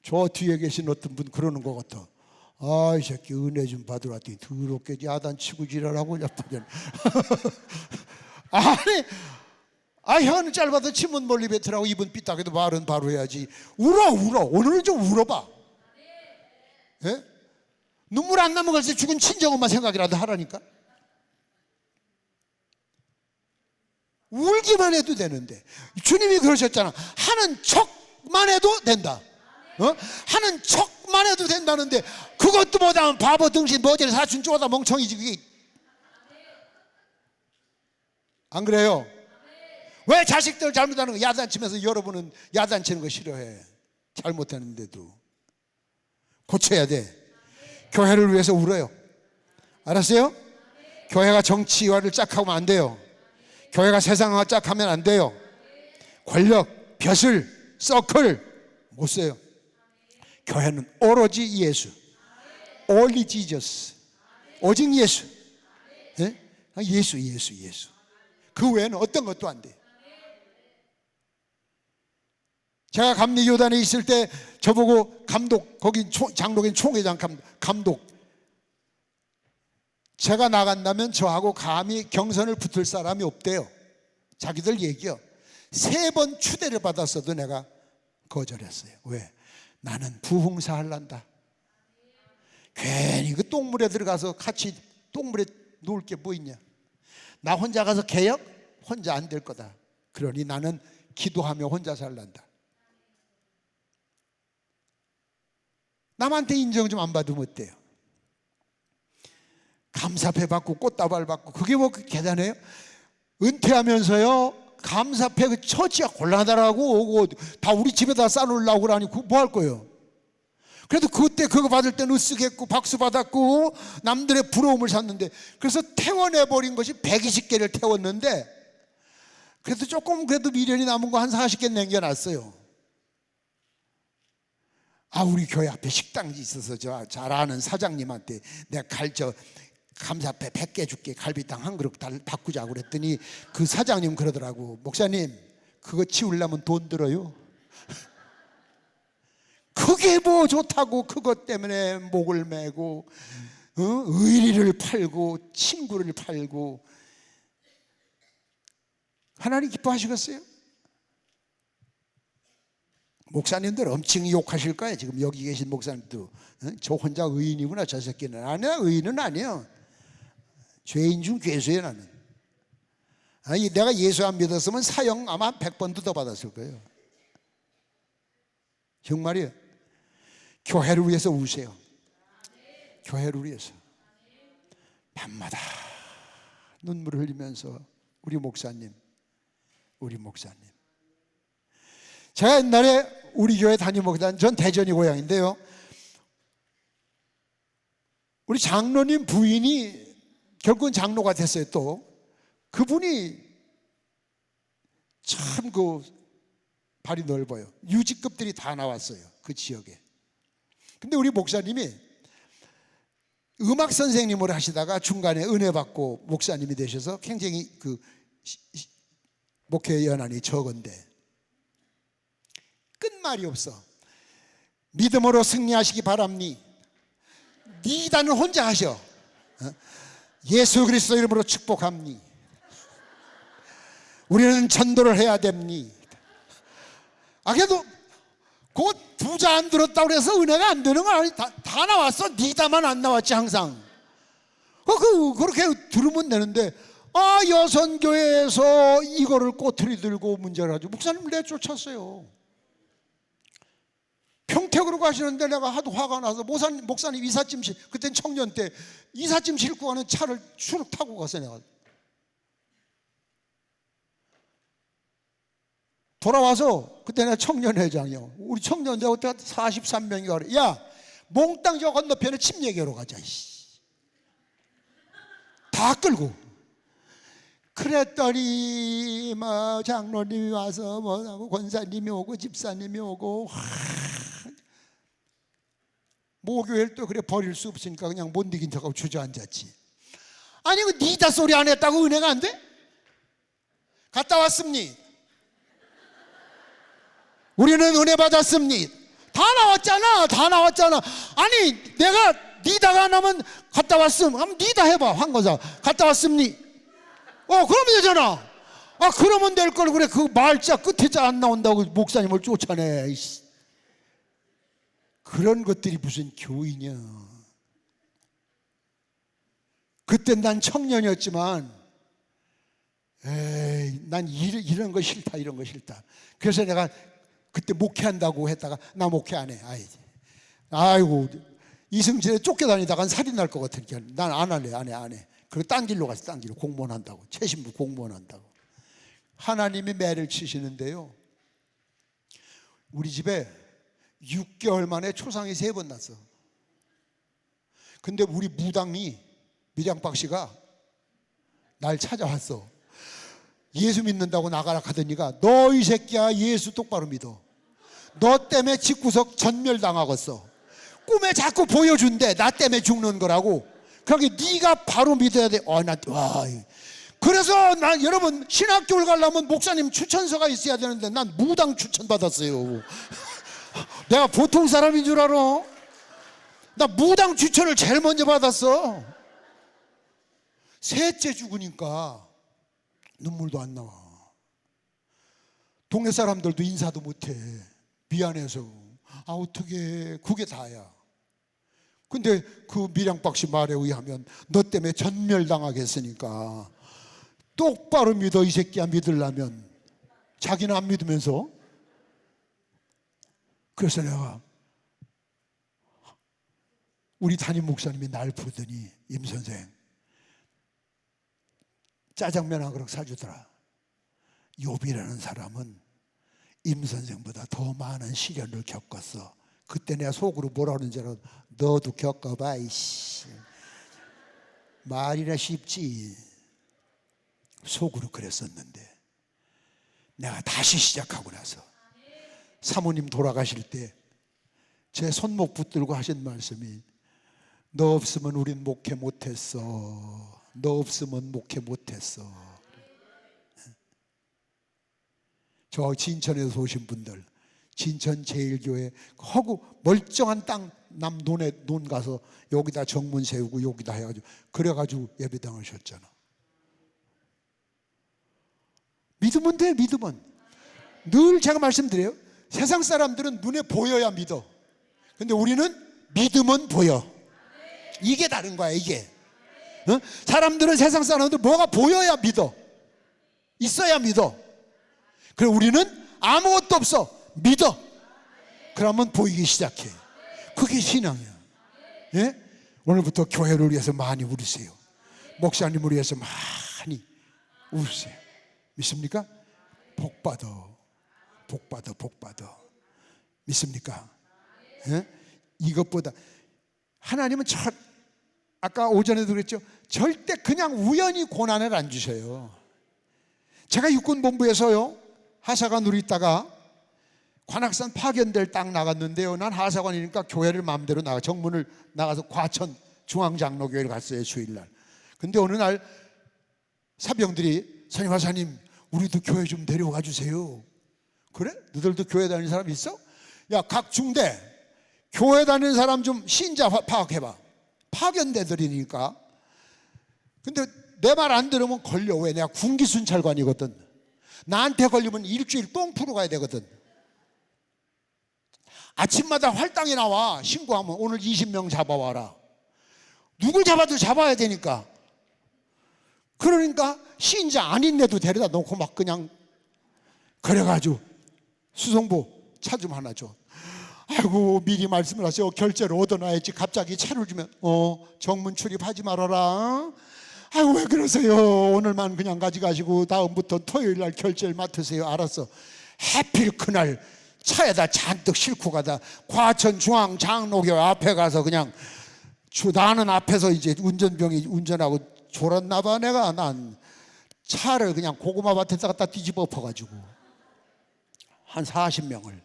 저 뒤에 계신 어떤 분 그러는 것 같아. 아, 이 새끼 은혜 좀 받으러 왔더니 더럽게 야단치고 지랄하고 자빠져. 아니, 혀는 짧아도 침은 멀리 뱉으라고 입은 삐딱해도 말은 바로 해야지. 울어. 오늘은 좀 울어봐. 예? 눈물 안 나면 글쎄 죽은 친정엄마 생각이라도 하라니까. 울기만 해도 되는데 주님이 그러셨잖아. 하는 척만 해도 된다. 하는 척만 해도 된다는데 그것도 못하면 바보 등신 머지를 사춘 쪼다 멍청이지. 그게 안 그래요? 왜 자식들 잘못하는 거 야단치면서 여러분은 야단치는 거 싫어해. 잘못했는데도 고쳐야 돼. 교회를 위해서 울어요. 알았어요? 교회가 정치화를 짝하면 안 돼요. 교회가 세상화 짝하면 안 돼요. 권력, 벼슬, 서클 못 써요. 교회는 오로지 예수, only Jesus, 오직 예수. 네? 예수. 그 외에는 어떤 것도 안 돼. 제가 감리교단에 있을 때 저보고 감독, 거기 장로긴 총회장 감독, 제가 나간다면 저하고 감히 경선을 붙을 사람이 없대요. 자기들 얘기요. 3번 추대를 받았어도 내가 거절했어요. 왜? 나는 부흥사 할란다. 괜히 그 똥물에 들어가서 같이 똥물에 놓을 게 뭐 있냐. 나 혼자 가서 개혁? 혼자 안 될 거다. 그러니 나는 기도하며 혼자 살란다. 남한테 인정 좀 안 받으면 어때요? 감사패 받고 꽃다발 받고 그게 뭐 대단해요? 은퇴하면서요 감사패 그 처치가 곤란하다라고 오고 다 우리 집에다 싸놓으려고 그러니 뭐 할 거예요? 그래도 그때 그거 받을 때는 으쓱했고 박수 받았고 남들의 부러움을 샀는데 그래서 태워내버린 것이 120개를 태웠는데 그래도 조금 그래도 미련이 남은 거 한 40개 남겨놨어요. 우리 교회 앞에 식당이 있어서 저 잘 아는 사장님한테 내가 감사패 100개 줄게. 갈비탕 한 그릇 바꾸자고 그랬더니 그 사장님 그러더라고. 목사님 그거 치우려면 돈 들어요. 그게 뭐 좋다고 그것 때문에 목을 매고 의리를 팔고 친구를 팔고. 하나님 기뻐하시겠어요? 목사님들 엄청 욕하실 거예요. 지금 여기 계신 목사님도 저 혼자 의인이구나. 저 새끼는 아니야. 의인은 아니에요. 죄인 중 괴수예요. 나는. 내가 예수 안 믿었으면 사형 아마 100번도 더 받았을 거예요. 정말이에요. 교회를 위해서 우세요. 교회를 위해서 밤마다 눈물을 흘리면서 우리 목사님 제가 옛날에 우리 교회 담임목사님, 전 대전이 고향인데요, 우리 장로님 부인이 결국은 장로가 됐어요. 또 그분이 참 그 발이 넓어요. 유직급들이 다 나왔어요. 그 지역에. 근데 우리 목사님이 음악 선생님을 하시다가 중간에 은혜 받고 목사님이 되셔서 굉장히 그 목회 연한이 적은데 끝말이 없어. 믿음으로 승리하시기 바랍니. 네 이단은 혼자 하셔. 예수 그리스도 이름으로 축복합니. 우리는 전도를 해야 됩니. 그래도 그 부자 안 들었다고 해서 은혜가 안 되는 거 아니. 다 나왔어. 니다만 안 나왔지 항상. 그렇게 들으면 되는데 여선교회에서 이거를 꼬투리 들고 문제를 하죠. 목사님 내쫓았어요. 평택으로 가시는데 내가 하도 화가 나서 목사님 이삿짐 그땐 청년 때 이삿짐 싣고 가는 차를 추룩 타고 가서 내가 돌아와서 그때 내가 청년회장이요. 우리 청년들 그때 43명이 가래. 야 몽땅 저 건너편에 침 얘기하러 가자. 다 끌고. 그랬더니 장로님이 와서 뭐하고 권사님이 오고 집사님이 오고 모교회를 또 그래 버릴 수 없으니까 그냥 못 이긴 척하고 주저앉았지. 아니 그 니다 소리 안 했다고 은혜가 안 돼? 갔다 왔습니다. 우리는 은혜 받았습니다. 다 나왔잖아. 다 나왔잖아. 아니 내가 니다가 안 하면 갔다 왔음 하면 니다 해봐. 황거사 갔다 왔습니다. 그러면 되잖아. 그러면 될 걸 그래. 그 말자 끝에 자 안 나온다고 목사님을 쫓아내. 그런 것들이 무슨 교이냐. 그땐 난 청년이었지만 난 이런 거 싫다. 이런 거 싫다. 그래서 내가 그때 목회한다고 했다가 나 목회 안 해. 아이고 이승진에 쫓겨다니다가 살인 날 것 같으니까 난 안 할래. 안 해. 그리고 딴 길로 갔어. 딴 길로 공무원 한다고. 최신부 공무원 한다고. 하나님이 매를 치시는데요, 우리 집에 6개월 만에 초상이 3번 났어. 근데 우리 무당이 미량박 씨가 날 찾아왔어. 예수 믿는다고 나가라 하더니가 너 이 새끼야 예수 똑바로 믿어. 너 때문에 집구석 전멸당하겠어. 꿈에 자꾸 보여준대. 나 때문에 죽는 거라고. 그러니까 네가 바로 믿어야 돼. 그래서 난 여러분 신학교를 가려면 목사님 추천서가 있어야 되는데 난 무당 추천받았어요. 내가 보통 사람인 줄 알아? 나 무당 추천을 제일 먼저 받았어. 셋째 죽으니까 눈물도 안 나와. 동네 사람들도 인사도 못해. 미안해서. 어떻게 그게 다야. 근데 그 미량박 씨 말에 의하면 너 때문에 전멸당하겠으니까 똑바로 믿어 이 새끼야. 믿으려면. 자기는 안 믿으면서. 그래서 내가 우리 담임 목사님이 날 부르더니 임 선생 짜장면 한 그릇 사주더라. 욥이라는 사람은 임 선생보다 더 많은 시련을 겪었어. 그때 내가 속으로 뭐라 그러는지 알아? 너도 겪어봐 이씨. 말이나 쉽지. 속으로 그랬었는데 내가 다시 시작하고 나서 사모님 돌아가실 때 제 손목 붙들고 하신 말씀이 너 없으면 우린 목회 못했어. 너 없으면 목회 못했어. 저 진천에서 오신 분들, 진천 제일교회 하고 멀쩡한 땅 남 논 가서 여기다 정문 세우고 여기다 해가지고 그래가지고 예배당을 셨잖아. 믿으면 돼. 믿으면. 늘 제가 말씀드려요. 세상 사람들은 눈에 보여야 믿어. 근데 우리는 믿으면 보여. 이게 다른 거야. 이게. 사람들은 세상 사람들 뭐가 보여야 믿어. 있어야 믿어. 그래 우리는 아무것도 없어. 믿어. 그러면 보이기 시작해. 그게 신앙이야. 예? 오늘부터 교회를 위해서 많이 울으세요. 목사님을 위해서 많이 울으세요. 믿습니까? 복 받아. 복 받아. 복 받아. 믿습니까? 예? 이것보다 하나님은 아까 오전에도 그랬죠. 절대 그냥 우연히 고난을 안 주셔요. 제가 육군본부에서요 하사관으로 있다가 관악산 파견될 땅 나갔는데요, 난 하사관이니까 교회를 마음대로 정문을 나가서 과천 중앙장로교회를 갔어요. 주일날. 근데 어느 날 사병들이 선임 하사님 우리도 교회 좀 데려가 주세요. 그래? 너희들도 교회 다니는 사람 있어? 야, 각 중대 교회 다니는 사람 좀 신자 파악해봐. 파견대들이니까. 근데 내 말 안 들으면 걸려. 왜? 내가 군기순찰관이거든. 나한테 걸리면 일주일 똥 풀어 가야 되거든. 아침마다 활당에 나와 신고하면 오늘 20명 잡아와라. 누굴 잡아도 잡아야 되니까. 그러니까 신자 아닌 애도 데려다 놓고 막 그냥 그래가지고 수송부 차 좀 하나 줘. 아이고 미리 말씀을 하세요. 결제를 얻어놔야지. 갑자기 차를 주면 정문 출입하지 말아라. 아이고 왜 그러세요. 오늘만 그냥 가져가시고 다음부터 토요일날 결제를 맡으세요. 알았어. 해필 그날 차에다 잔뜩 싣고 가다 과천 중앙장로교 앞에 가서 그냥 나는 앞에서 이제 운전병이 운전하고 졸았나 봐. 내가 난 차를 그냥 고구마 밭에다 갖다 뒤집어 엎어가지고 한 40명을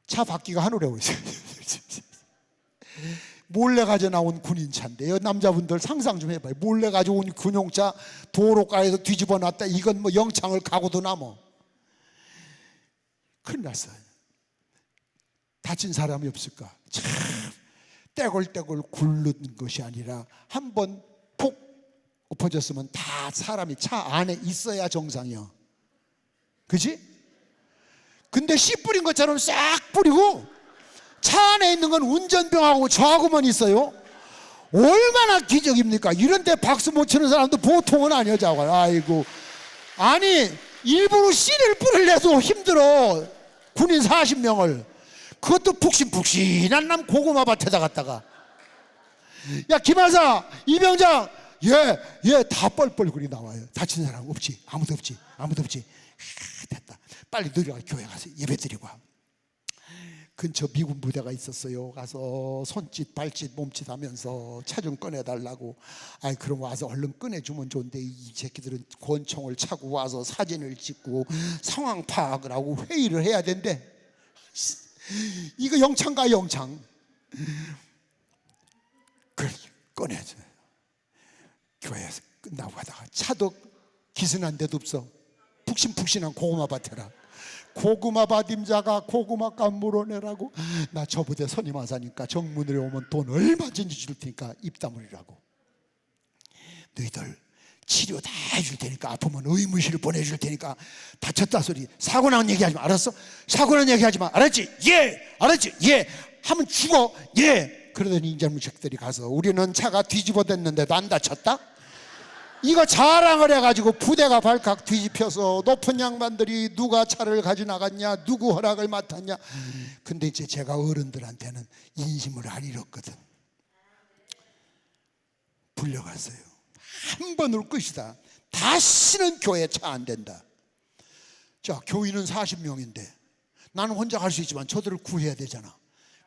차 바퀴가 하늘에 오고 있어요. 몰래 가져 나온 군인차인데요. 남자분들 상상 좀 해봐요. 몰래 가져온 군용차 도로가에서 뒤집어 놨다. 이건 뭐 영창을 가고도 남어. 큰일 났어요. 다친 사람이 없을까? 참 떼굴떼굴 굴른 것이 아니라 한 번 푹 엎어졌으면 다 사람이 차 안에 있어야 정상이야. 그지? 근데 씨 뿌린 것처럼 싹 뿌리고 차 안에 있는 건 운전병하고 저하고만 있어요. 얼마나 기적입니까? 이런 데 박수 못 치는 사람도 보통은 아니야. 아이고, 아니 일부러 씨를 뿌리려도 힘들어. 군인 40명을 그것도 푹신푹신한 남 고구마 밭에다 갖다가, 야 김하사, 이병장, 얘 다 뻘뻘거리 나와요. 다친 사람 없지? 아무도 없지? 아무도 없지? 됐다. 빨리 너희가 교회 가서 예배 드리고 와. 근처 미군 부대가 있었어요. 가서 손짓 발짓 몸짓 하면서 차 좀 꺼내달라고. 아이 그럼 와서 얼른 꺼내주면 좋은데 이 새끼들은 권총을 차고 와서 사진을 찍고 상황 파악을 하고 회의를 해야 된대. 이거 영창가 영창. 그래 꺼내줘요. 교회에서 끝나고 가다가 차도 기승한 데도 없어. 푹신푹신한 고구마 밭에라. 고구마 밭 임자가 고구마값 물어내라고. 나 저 부대 선임하사니까 정문으로 오면 돈 얼마든지 줄 테니까 입 다물으라고. 너희들 치료 다 해줄 테니까 아프면 의무실 보내줄 테니까 다쳤다 소리 사고 난 얘기하지 마. 알았어? 사고 난 얘기하지 마. 알았지? 예. 알았지? 예. 하면 죽어. 예. 그러더니 인자무책들이 가서 우리는 차가 뒤집어댔는데도 안 다쳤다? 이거 자랑을 해가지고 부대가 발칵 뒤집혀서 높은 양반들이 누가 차를 가져 나갔냐, 누구 허락을 맡았냐. 근데 이제 제가 어른들한테는 인심을 안 잃었거든. 불려갔어요. 한 번으로 끝이다. 다시는 교회 차 안 된다. 자, 교인은 40명인데 나는 혼자 갈 수 있지만 저들을 구해야 되잖아.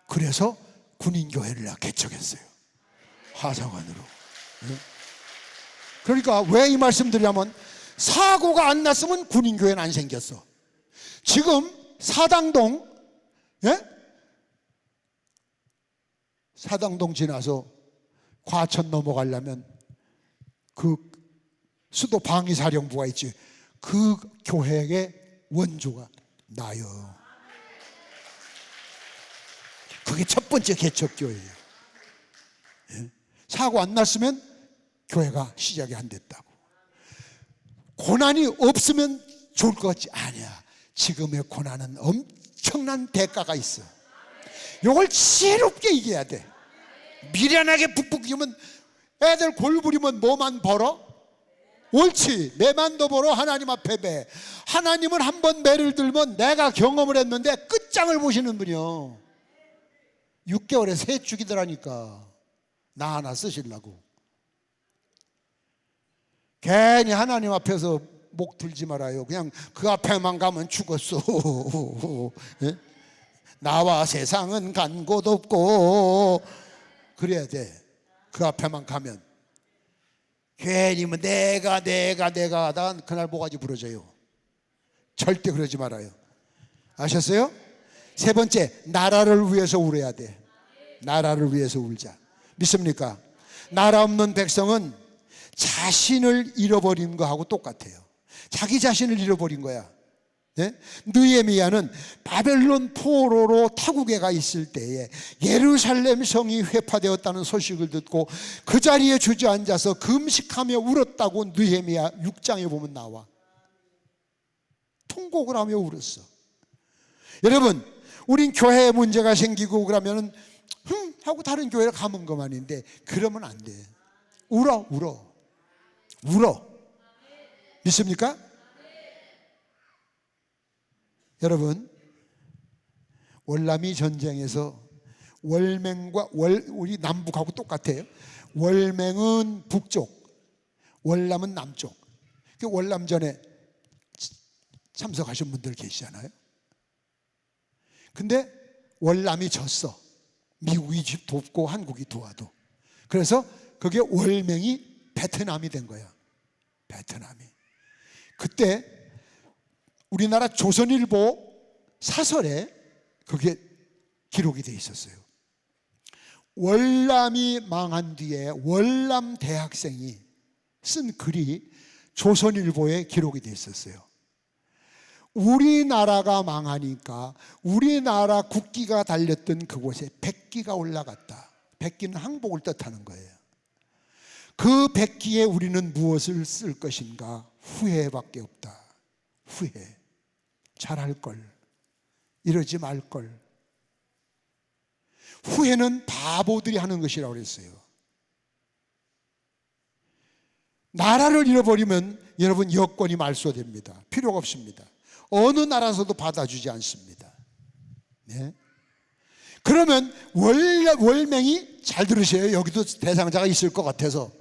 그래서 군인교회를 내가 개척했어요. 하사관으로. 그러니까 왜 이 말씀 드리냐면 사고가 안 났으면 군인교회는 안 생겼어. 지금 사당동, 사당동 지나서 과천 넘어가려면 그 수도 방위사령부가 있지. 그 교회의 원조가 나요. 그게 첫 번째 개척교회예요. 사고 안 났으면 교회가 시작이 안 됐다고. 고난이 없으면 좋을 것 같지? 아니야. 지금의 고난은 엄청난 대가가 있어. 이걸 지혜롭게 이겨야 돼. 미련하게 북북이면 애들 골부리면 뭐만 벌어? 옳지. 매만도 벌어 하나님 앞에 매. 하나님은 한 번 매를 들면 내가 경험을 했는데 끝장을 보시는 분이요. 6개월에 새 죽이더라니까. 나 하나 쓰시려고. 괜히 하나님 앞에서 목 들지 말아요. 그냥 그 앞에만 가면 죽었어. 예? 나와 세상은 간 곳 없고 그래야 돼. 그 앞에만 가면. 괜히 뭐 내가 하다 그날 모가지 부러져요. 절대 그러지 말아요. 아셨어요? 세 번째, 나라를 위해서 울어야 돼. 나라를 위해서 울자. 믿습니까? 나라 없는 백성은 자신을 잃어버린 거하고 똑같아요. 자기 자신을 잃어버린 거야. 느헤미야는 바벨론 포로로 타국에 가 있을 때에 예루살렘 성이 회파되었다는 소식을 듣고 그 자리에 주저앉아서 금식하며 울었다고 느헤미야 6장에 보면 나와. 통곡을 하며 울었어. 여러분, 우린 교회에 문제가 생기고 그러면은 하고 다른 교회를 가면 그만인데 그러면 안 돼. 울어. 믿습니까? 여러분, 월남이 전쟁에서 월맹과 우리 남북하고 똑같아요. 월맹은 북쪽, 월남은 남쪽. 그 월남전에 참석하신 분들 계시잖아요. 근데 월남이 졌어. 미국이 돕고 한국이 도와도. 그래서 그게 월맹이 베트남이 된 거야. 베트남이. 그때 우리나라 조선일보 사설에 그게 기록이 돼 있었어요. 월남이 망한 뒤에 월남 대학생이 쓴 글이 조선일보에 기록이 돼 있었어요. 우리나라가 망하니까 우리나라 국기가 달렸던 그곳에 백기가 올라갔다. 백기는 항복을 뜻하는 거예요. 그 백기에 우리는 무엇을 쓸 것인가? 후회밖에 없다. 후회. 잘할 걸. 이러지 말 걸. 후회는 바보들이 하는 것이라고 그랬어요. 나라를 잃어버리면 여러분 여권이 말소됩니다. 필요가 없습니다. 어느 나라에서도 받아주지 않습니다. 네. 그러면 월맹이, 잘 들으세요. 여기도 대상자가 있을 것 같아서,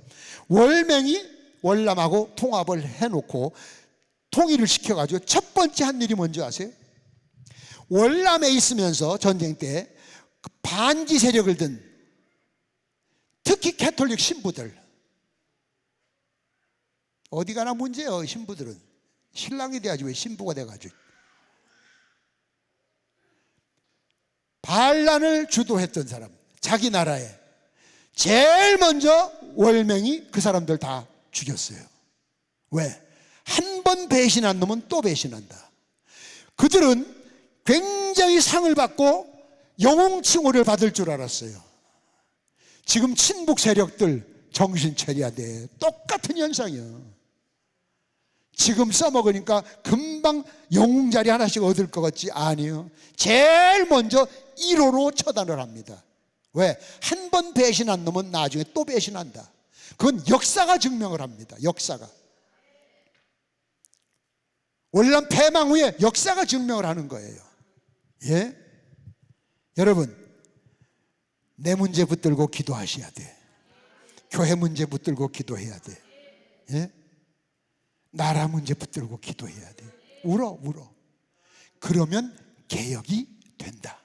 월맹이 월남하고 통합을 해놓고 통일을 시켜가지고 첫 번째 한 일이 뭔지 아세요? 월남에 있으면서 전쟁 때 반지 세력을 든 특히 캐톨릭 신부들, 어디 가나 문제예요. 신부들은 신랑이 돼야지 왜 신부가 돼가지고. 반란을 주도했던 사람, 자기 나라에 제일 먼저 월맹이 그 사람들 다 죽였어요. 왜? 한 번 배신한 놈은 또 배신한다. 그들은 굉장히 상을 받고 영웅칭호를 받을 줄 알았어요. 지금 친북 세력들 정신 차려야 돼. 똑같은 현상이요. 지금 써먹으니까 금방 영웅 자리 하나씩 얻을 것 같지? 아니요. 제일 먼저 1호로 처단을 합니다. 왜? 한 번 배신한 놈은 나중에 또 배신한다. 그건 역사가 증명을 합니다. 역사가. 월남 패망 후에 역사가 증명을 하는 거예요. 예? 여러분, 내 문제 붙들고 기도하셔야 돼. 교회 문제 붙들고 기도해야 돼. 예? 나라 문제 붙들고 기도해야 돼. 울어. 그러면 개혁이 된다.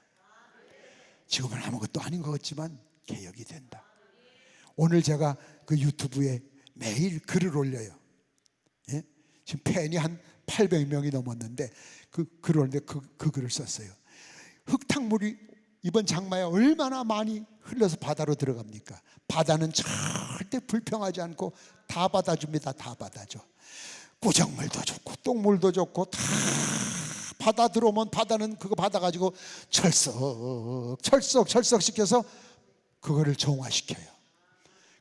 지금은 아무것도 아닌 것 같지만 개혁이 된다. 오늘 제가 그 유튜브에 매일 글을 올려요. 예? 지금 팬이 한 800명이 넘었는데 그 글을 올렸는데 그 글을 썼어요. 흙탕물이 이번 장마에 얼마나 많이 흘러서 바다로 들어갑니까? 바다는 절대 불평하지 않고 다 받아줍니다. 다 받아줘. 꾸정물도 좋고 똥물도 좋고 다 바다 들어오면 바다는 그거 받아가지고 철썩 시켜서 그거를 정화시켜요.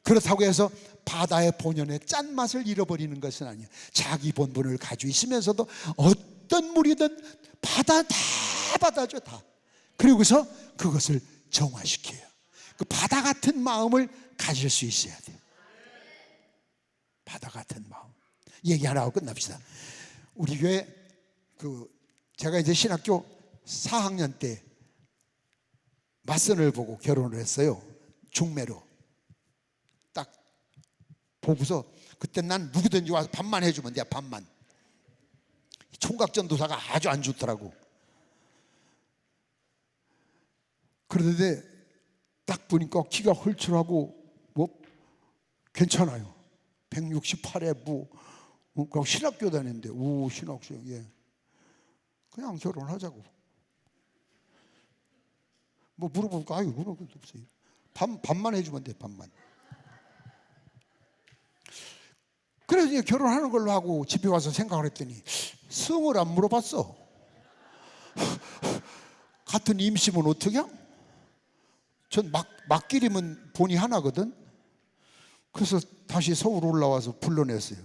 그렇다고 해서 바다의 본연의 짠맛을 잃어버리는 것은 아니에요. 자기 본분을 가지고 있으면서도 어떤 물이든 다 받아줘. 다. 그리고서 그것을 정화시켜요. 그 바다 같은 마음을 가질 수 있어야 돼요. 바다 같은 마음. 얘기 하나 하고 끝납시다. 우리 교회 제가 이제 신학교 4학년 때 맞선을 보고 결혼을 했어요. 중매로. 딱 보고서 그때 난 누구든지 와서 밥만 해주면 돼. 밥만. 총각전도사가 아주 안 좋더라고. 그런데 딱 보니까 키가 헐출하고 뭐 괜찮아요. 168에 그 신학교 다녔는데 신학생. 예. 그냥 결혼하자고. 뭐 물어볼까? 아유, 물어볼 것도 없어요. 밥만 해주면 돼. 밥만. 그래서 이제 결혼하는 걸로 하고 집에 와서 생각을 했더니 성을 안 물어봤어. 같은 임시면 어떻게? 전 막길이면 본이 하나거든. 그래서 다시 서울 올라와서 불러냈어요.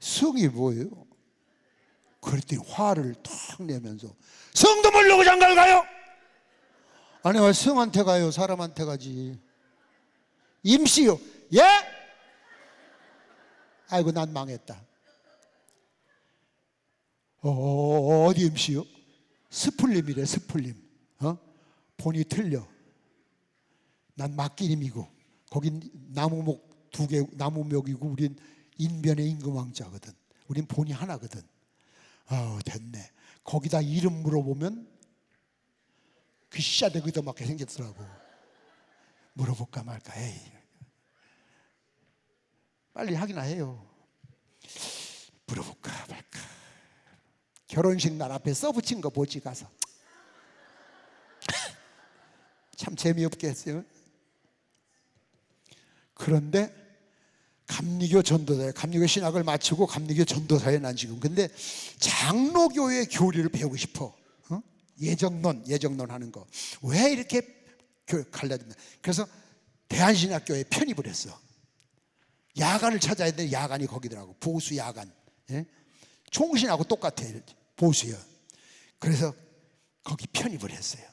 성이 뭐예요? 그랬더니 화를 탁 내면서 성도 모르고 장가를 가요? 아니 왜 성한테 가요? 사람한테 가지. 임시요? 예? 아이고 난 망했다. 어디 임시요? 스풀림이래. 스풀림. 본이 틀려. 난 막기림이고 거긴 나무목 2개 나무목이고 우린 인변의 임금왕자거든. 우린 본이 하나거든. 됐네. 거기다 이름 물어보면 귀샤대 그도 맞게 생겼더라고. 물어볼까 말까. 에이. 빨리 하기나 해요. 물어볼까 말까. 결혼식 날 앞에 써붙인 거 보지 가서. 참 재미없게 했어요. 그런데 감리교 전도사에, 감리교 신학을 마치고 감리교 전도사에 난 지금. 근데 장로교의 교리를 배우고 싶어. 예정론 하는 거. 왜 이렇게 갈라진다. 그래서 대한신학교에 편입을 했어. 야간을 찾아야 돼. 야간이 거기더라고. 보수 야간. 예? 총신하고 똑같아. 보수요. 그래서 거기 편입을 했어요.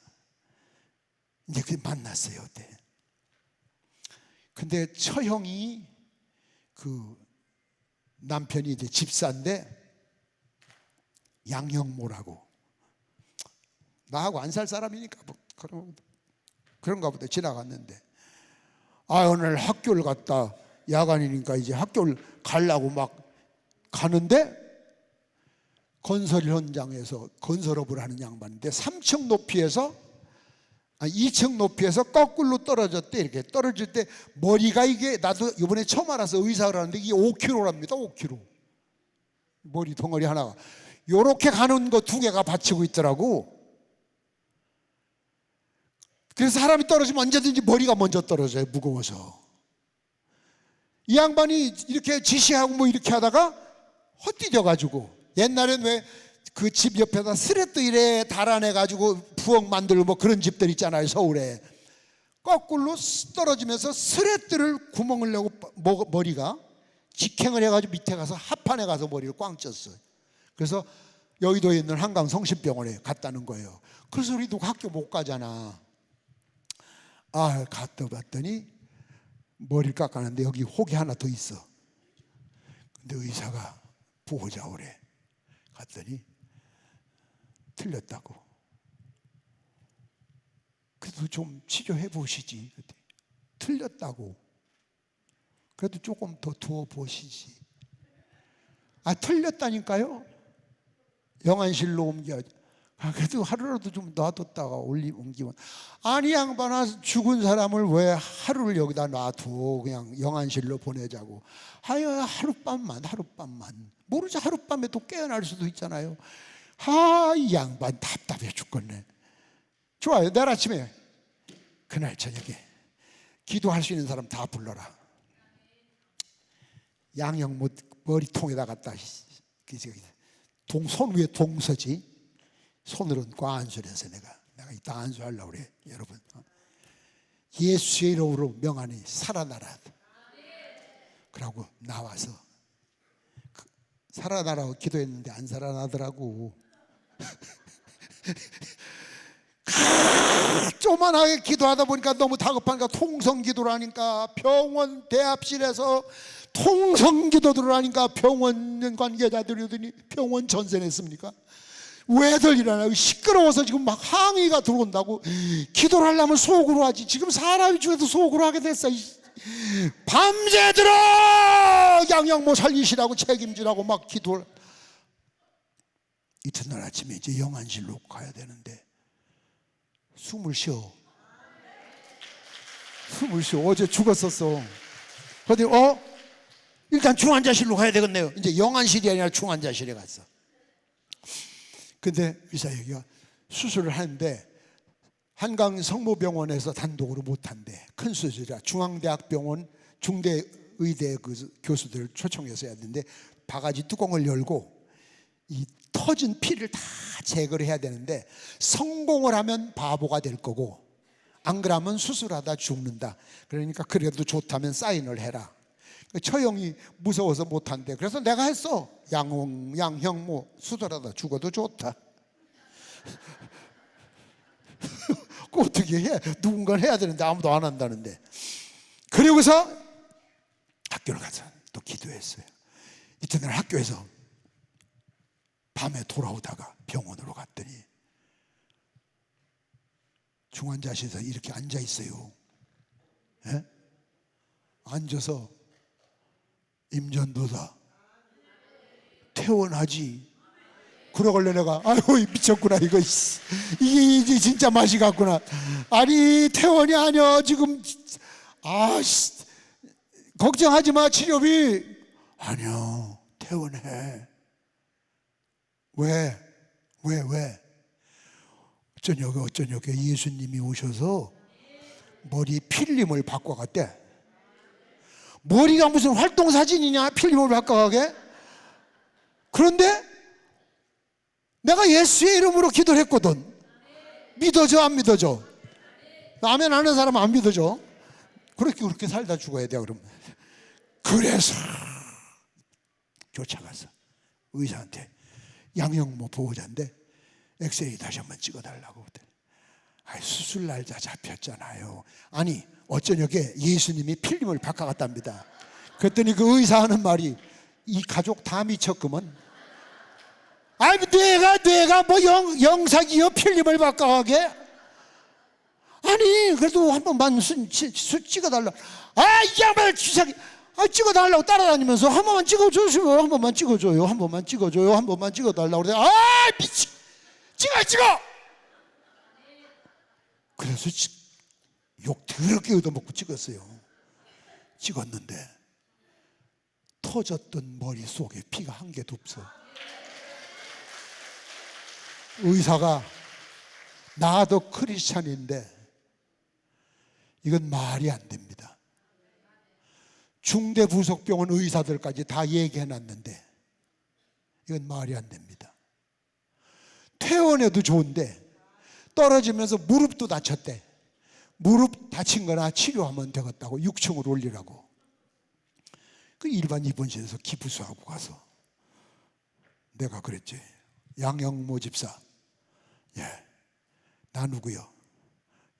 이제 그 만났어요. 그때. 근데 처형이 그 남편이 이제 집사인데 양형모라고. 나하고 안 살 사람이니까 뭐 그런가 보다 지나갔는데, 오늘 학교를 갔다, 야간이니까 이제 학교를 가려고 막 가는데 건설 현장에서 건설업을 하는 양반인데 3층 높이에서 2층 높이에서 거꾸로 떨어졌대. 이렇게 떨어질 때 머리가, 이게 나도 이번에 처음 알아서 의사를 하는데 이게 5kg랍니다. 5kg. 머리 덩어리 하나가 요렇게 가는 거 2개가 받치고 있더라고. 그래서 사람이 떨어지면 언제든지 머리가 먼저 떨어져요. 무거워서. 이 양반이 이렇게 지시하고 뭐 이렇게 하다가 헛디뎌가지고, 옛날엔 왜 그 집 옆에다 스레트 이래 달아내가지고 부엌 만들고 뭐 그런 집들 있잖아요. 서울에. 거꾸로 떨어지면서 스레트를 구멍을 내고 머리가 직행을 해가지고 밑에 가서 하판에 가서 머리를 꽝 쪘어요. 그래서 여의도에 있는 한강 성심병원에 갔다는 거예요. 그래서 우리도 학교 못 가잖아. 갔다 봤더니 머리를 깎았는데 여기 혹이 하나 더 있어. 근데 의사가 보호자 오래. 갔더니 틀렸다고. 그래도 좀 치료해 보시지. 틀렸다고. 그래도 조금 더 두어 보시지. 틀렸다니까요. 영안실로 옮겨. 그래도 하루라도 좀 놔뒀다가 옮기면. 아니 양반아, 죽은 사람을 왜 하루를 여기다 놔둬. 그냥 영안실로 보내자고. 하룻밤만. 모르죠. 하룻밤에 또 깨어날 수도 있잖아요. 이 양반 답답해 죽겠네. 좋아요. 내일 아침에 그날 저녁에 기도할 수 있는 사람 다 불러라. 양형 머리통에다 갖다, 손 위에 동서지. 손으로는 꽈안수해서 내가 이따 안수하려고 그래. 여러분, 예수의 이름으로 명하니 살아나라. 그러고 나와서 살아나라고 기도했는데 안 살아나더라고. 조만하게 기도하다 보니까 너무 다급하니까 통성기도를 하니까, 병원 대합실에서 통성기도를 하니까 병원 관계자들이 오더니 병원 전세 냈습니까? 왜들 일어나요? 시끄러워서 지금 막 항의가 들어온다고. 기도를 하려면 속으로 하지. 지금 사람이 죽어도 속으로 하게 됐어. 밤새들어 양양모 살리시라고 책임지라고 막 기도를. 이튿날 아침에 이제 영안실로 가야 되는데 숨을 쉬어. 어제 죽었었어. 근데 일단 중환자실로 가야 되겠네요. 이제 영안실이 아니라 중환자실에 갔어. 근데 의사 얘기가 수술을 하는데 한강 성모병원에서 단독으로 못 한대. 큰 수술이라 중앙대학병원 중대의대 그 교수들을 초청해서 해야 되는데, 바가지 뚜껑을 열고 이 터진 피를 다 제거를 해야 되는데, 성공을 하면 바보가 될 거고 안 그러면 수술하다 죽는다. 그러니까 그래도 좋다면 사인을 해라. 처형이 무서워서 못한대. 그래서 내가 했어. 양형 수술하다 죽어도 좋다. 그 어떻게 해? 누군가 해야 되는데 아무도 안 한다는데. 그리고서 학교를 가서 또 기도했어요. 이튿날 학교에서 밤에 돌아오다가 병원으로 갔더니 중환자실에서 이렇게 앉아 있어요. 예? 앉아서 임전도사 퇴원하지. 그러길래 내가 미쳤구나 이거. 이게 진짜 맛이 갔구나. 아니 퇴원이 아니야 지금. 걱정하지 마, 치료비. 아니야, 퇴원해. 왜? 어쩌냐고 예수님이 오셔서 머리 필름을 바꿔갔대. 머리가 무슨 활동사진이냐, 필름을 바꿔가게. 그런데 내가 예수의 이름으로 기도를 했거든. 믿어져 안 믿어져? 아멘 하는 사람은 안 믿어져. 그렇게 살다 죽어야 돼. 그러면 그래서 쫓아가서 의사한테, 양영모 보호자인데 엑스레이 다시 한번 찍어달라고. 수술 날짜 잡혔잖아요. 아니 어쩌냐게 예수님이 필름을 바꿔갔답니다. 그랬더니 그 의사 하는 말이, 이 가족 다 미쳤구먼. 아니 뇌가 뭐 영상이요 필름을 바꿔가게? 아니 그래도 한 번만 수 찍어달라. 이 양반 주사기, 찍어달라고 따라다니면서 한 번만 찍어줘요, 한 번만 찍어줘요, 한 번만 찍어줘요, 한 번만 찍어달라고 그래. 미치, 찍어. 그래서 욕 더럽게 얻어먹고 찍었어요. 찍었는데 터졌던 머릿속에 피가 한 개도 없어. 의사가 나도 크리스찬인데 이건 말이 안 됩니다. 중대 부속병원 의사들까지 다 얘기해놨는데 이건 말이 안 됩니다. 퇴원해도 좋은데 떨어지면서 무릎도 다쳤대. 무릎 다친 거나 치료하면 되겠다고 6층으로 올리라고. 그 일반 입원실에서 기부수하고 가서 내가 그랬지. 양영모 집사, 나 누구요?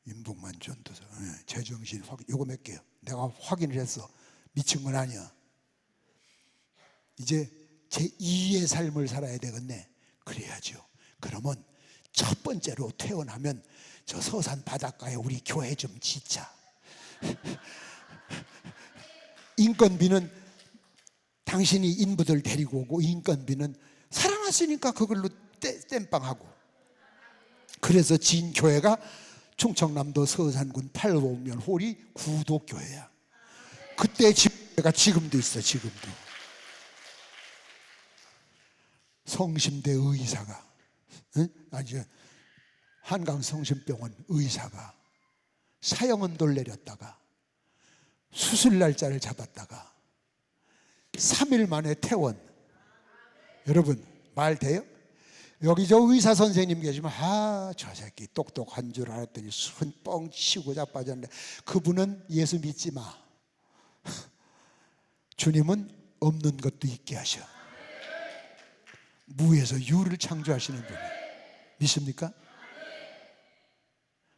임북만 전도사. 제정신 확인. 요거 몇 개요? 내가 확인을 했어. 미친 건 아니야. 이제 제 2의 삶을 살아야 되겠네. 그래야죠. 그러면 첫 번째로 퇴원하면 저 서산 바닷가에 우리 교회 좀 짓자. 인건비는 당신이 인부들 데리고 오고, 인건비는 살아났으니까 그걸로 땜빵하고. 그래서 진 교회가 충청남도 서산군 팔보면 홀이 구독교회야. 그때 집회가 지금도 있어. 지금도 성심대 의사가, 한강성심병원 의사가 사형언도를 내렸다가 수술 날짜를 잡았다가 3일 만에 퇴원. 여러분 말 돼요? 여기 저 의사 선생님 계시면 저 새끼 똑똑한 줄 알았더니 손 뻥 치고 자빠졌네. 그분은 예수 믿지 마. 주님은 없는 것도 있게 하셔. 무에서 유를 창조하시는 분이. 믿습니까?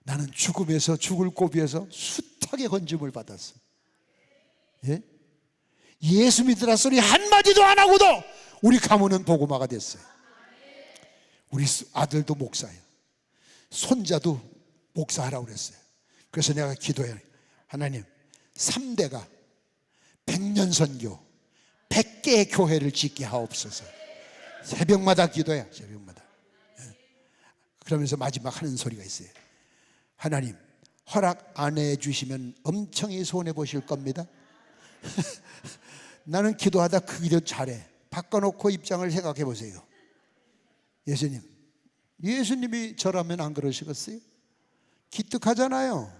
나는 죽음에서, 죽을 고비에서 숱하게 건짐을 받았어. 예수 믿으라 소리 한마디도 안 하고도 우리 가문은 복음화가 됐어요. 우리 아들도 목사예요. 손자도 목사하라고 그랬어요. 그래서 내가 기도해요. 하나님, 3대가 100년 선교, 100개의 교회를 짓게 하옵소서. 새벽마다 기도해. 새벽마다. 그러면서 마지막 하는 소리가 있어요. 하나님, 허락 안 해주시면 엄청히 손해보실 겁니다. 나는 기도하다 그 기도 잘해. 바꿔놓고 입장을 생각해 보세요. 예수님이 저라면 안 그러시겠어요? 기특하잖아요.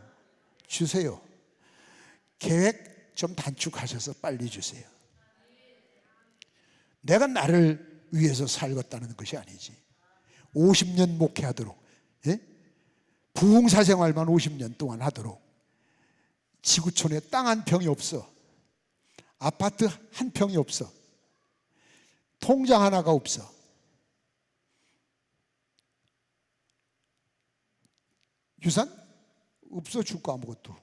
주세요. 계획 좀 단축하셔서 빨리 주세요. 내가 나를 위해서 살겠다는 것이 아니지. 50년 목회하도록, 부흥사 생활만 50년 동안 하도록. 지구촌에 땅 한 평이 없어. 아파트 한 평이 없어. 통장 하나가 없어. 유산? 없어. 줄 거 아무것도.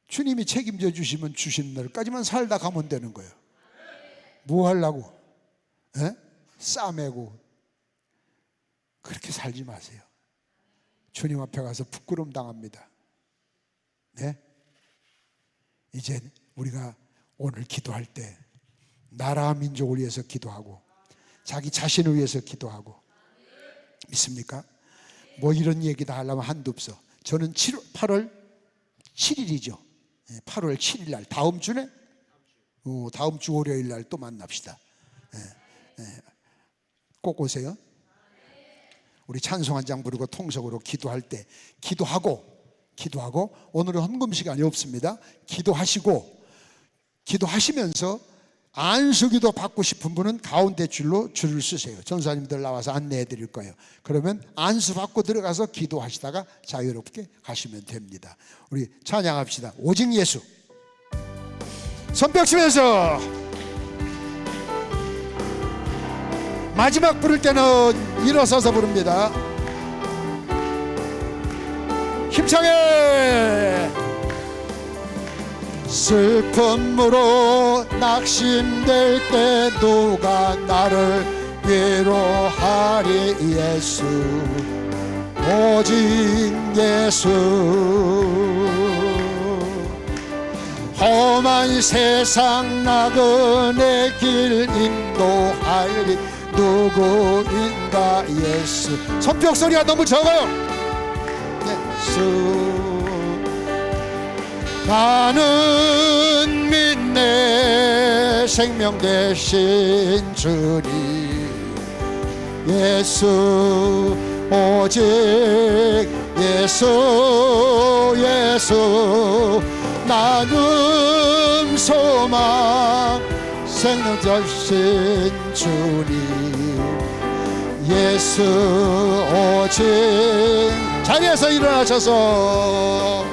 주님이 책임져 주시면 주신 날까지만 살다 가면 되는 거예요. 뭐 하려고? 싸매고 그렇게 살지 마세요. 주님 앞에 가서 부끄러움 당합니다. 이제 우리가 오늘 기도할 때 나라와 민족을 위해서 기도하고 자기 자신을 위해서 기도하고. 믿습니까? 뭐 이런 얘기 다 하려면 한도 없어. 저는 8월 7일이죠 8월 7일 날 다음 주네? 다음 주 월요일 날 또 만납시다. 꼭 오세요. 우리 찬송 한 장 부르고 통성으로 기도할 때 기도하고 기도하고, 오늘은 헌금 시간이 없습니다. 기도하시면서 안수기도 받고 싶은 분은 가운데 줄을 쓰세요. 전사님들 나와서 안내해 드릴 거예요. 그러면 안수 받고 들어가서 기도하시다가 자유롭게 가시면 됩니다. 우리 찬양합시다. 오직 예수. 손뼉 치면서 마지막 부를 때는 일어서서 부릅니다. 힘차게. 슬픔으로 낙심될 때 누가 나를 위로하리. 예수, 오직 예수. 험한 세상 나그네 길 인도하리 누구인가. 예수. 손뼉 소리가 너무 적어요. 예수. 나는 믿네 생명 되신 주님. 예수, 오직 예수. 예수. 나는 소망 생명 되신 주님. 예수, 오직. 자리에서 일어나셔서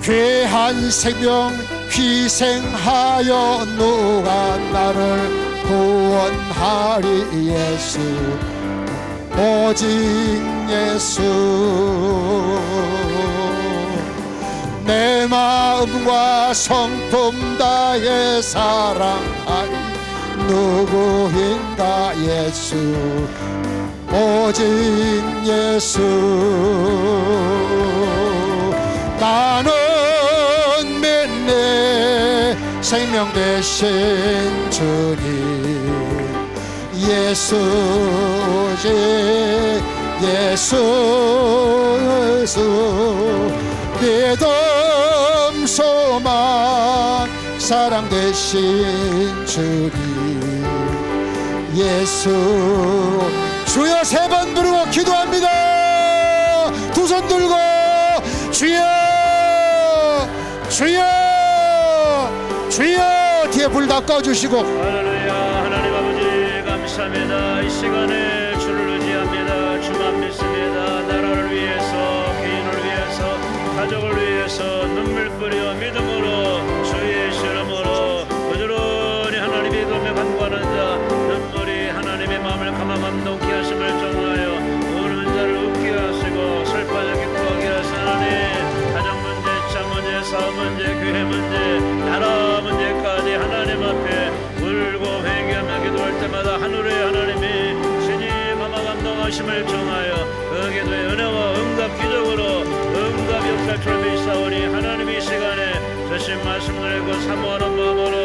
귀한 생명 희생하여 누가 나를 구원하리. 예수, 오직 예수. 내 마음과 성품 다해 사랑하리 누구인가. 예수, 오직 예수. 나는 믿네 생명 되신 주님. 예수, 오직 예수. 예수. 믿음 소망 사랑 되신 주님. 예수. 주여 세 번 부르고 기도합니다. 두 손 들고 주여 주여 주여. 뒤에 불 다 꺼주시고. 할렐루야. 하나님 아버지 감사합니다. 이 시간에 주를 의지합니다. 주만 믿습니다. 나라를 위해서, 개인을 위해서, 가족을 위해서 눈물 뿌려 믿음으로 주의 이름으로 부지런히 하나님의 도움에 간구하는 자, 눈물이 하나님의 마음을 감화 감동케 하심을 정하여 우는 자를 웃게 하시고 슬퍼하여 기뻐하게 하시나니 가정 문제, 차 문제, 사업 문제, 교회 문제, 나라 문제까지 하나님 앞에 울고 회개하며 기도할 때마다 하늘의 하나님이 신이 감화 감동하심을 정하여 그 기도의 은혜와 응답 기적으로 응답 역사처럼 있사오니 하나님이 이 시간에 주신 말씀을 읽고 사모하는 마음으로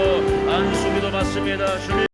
안수기도 받습니다. 주님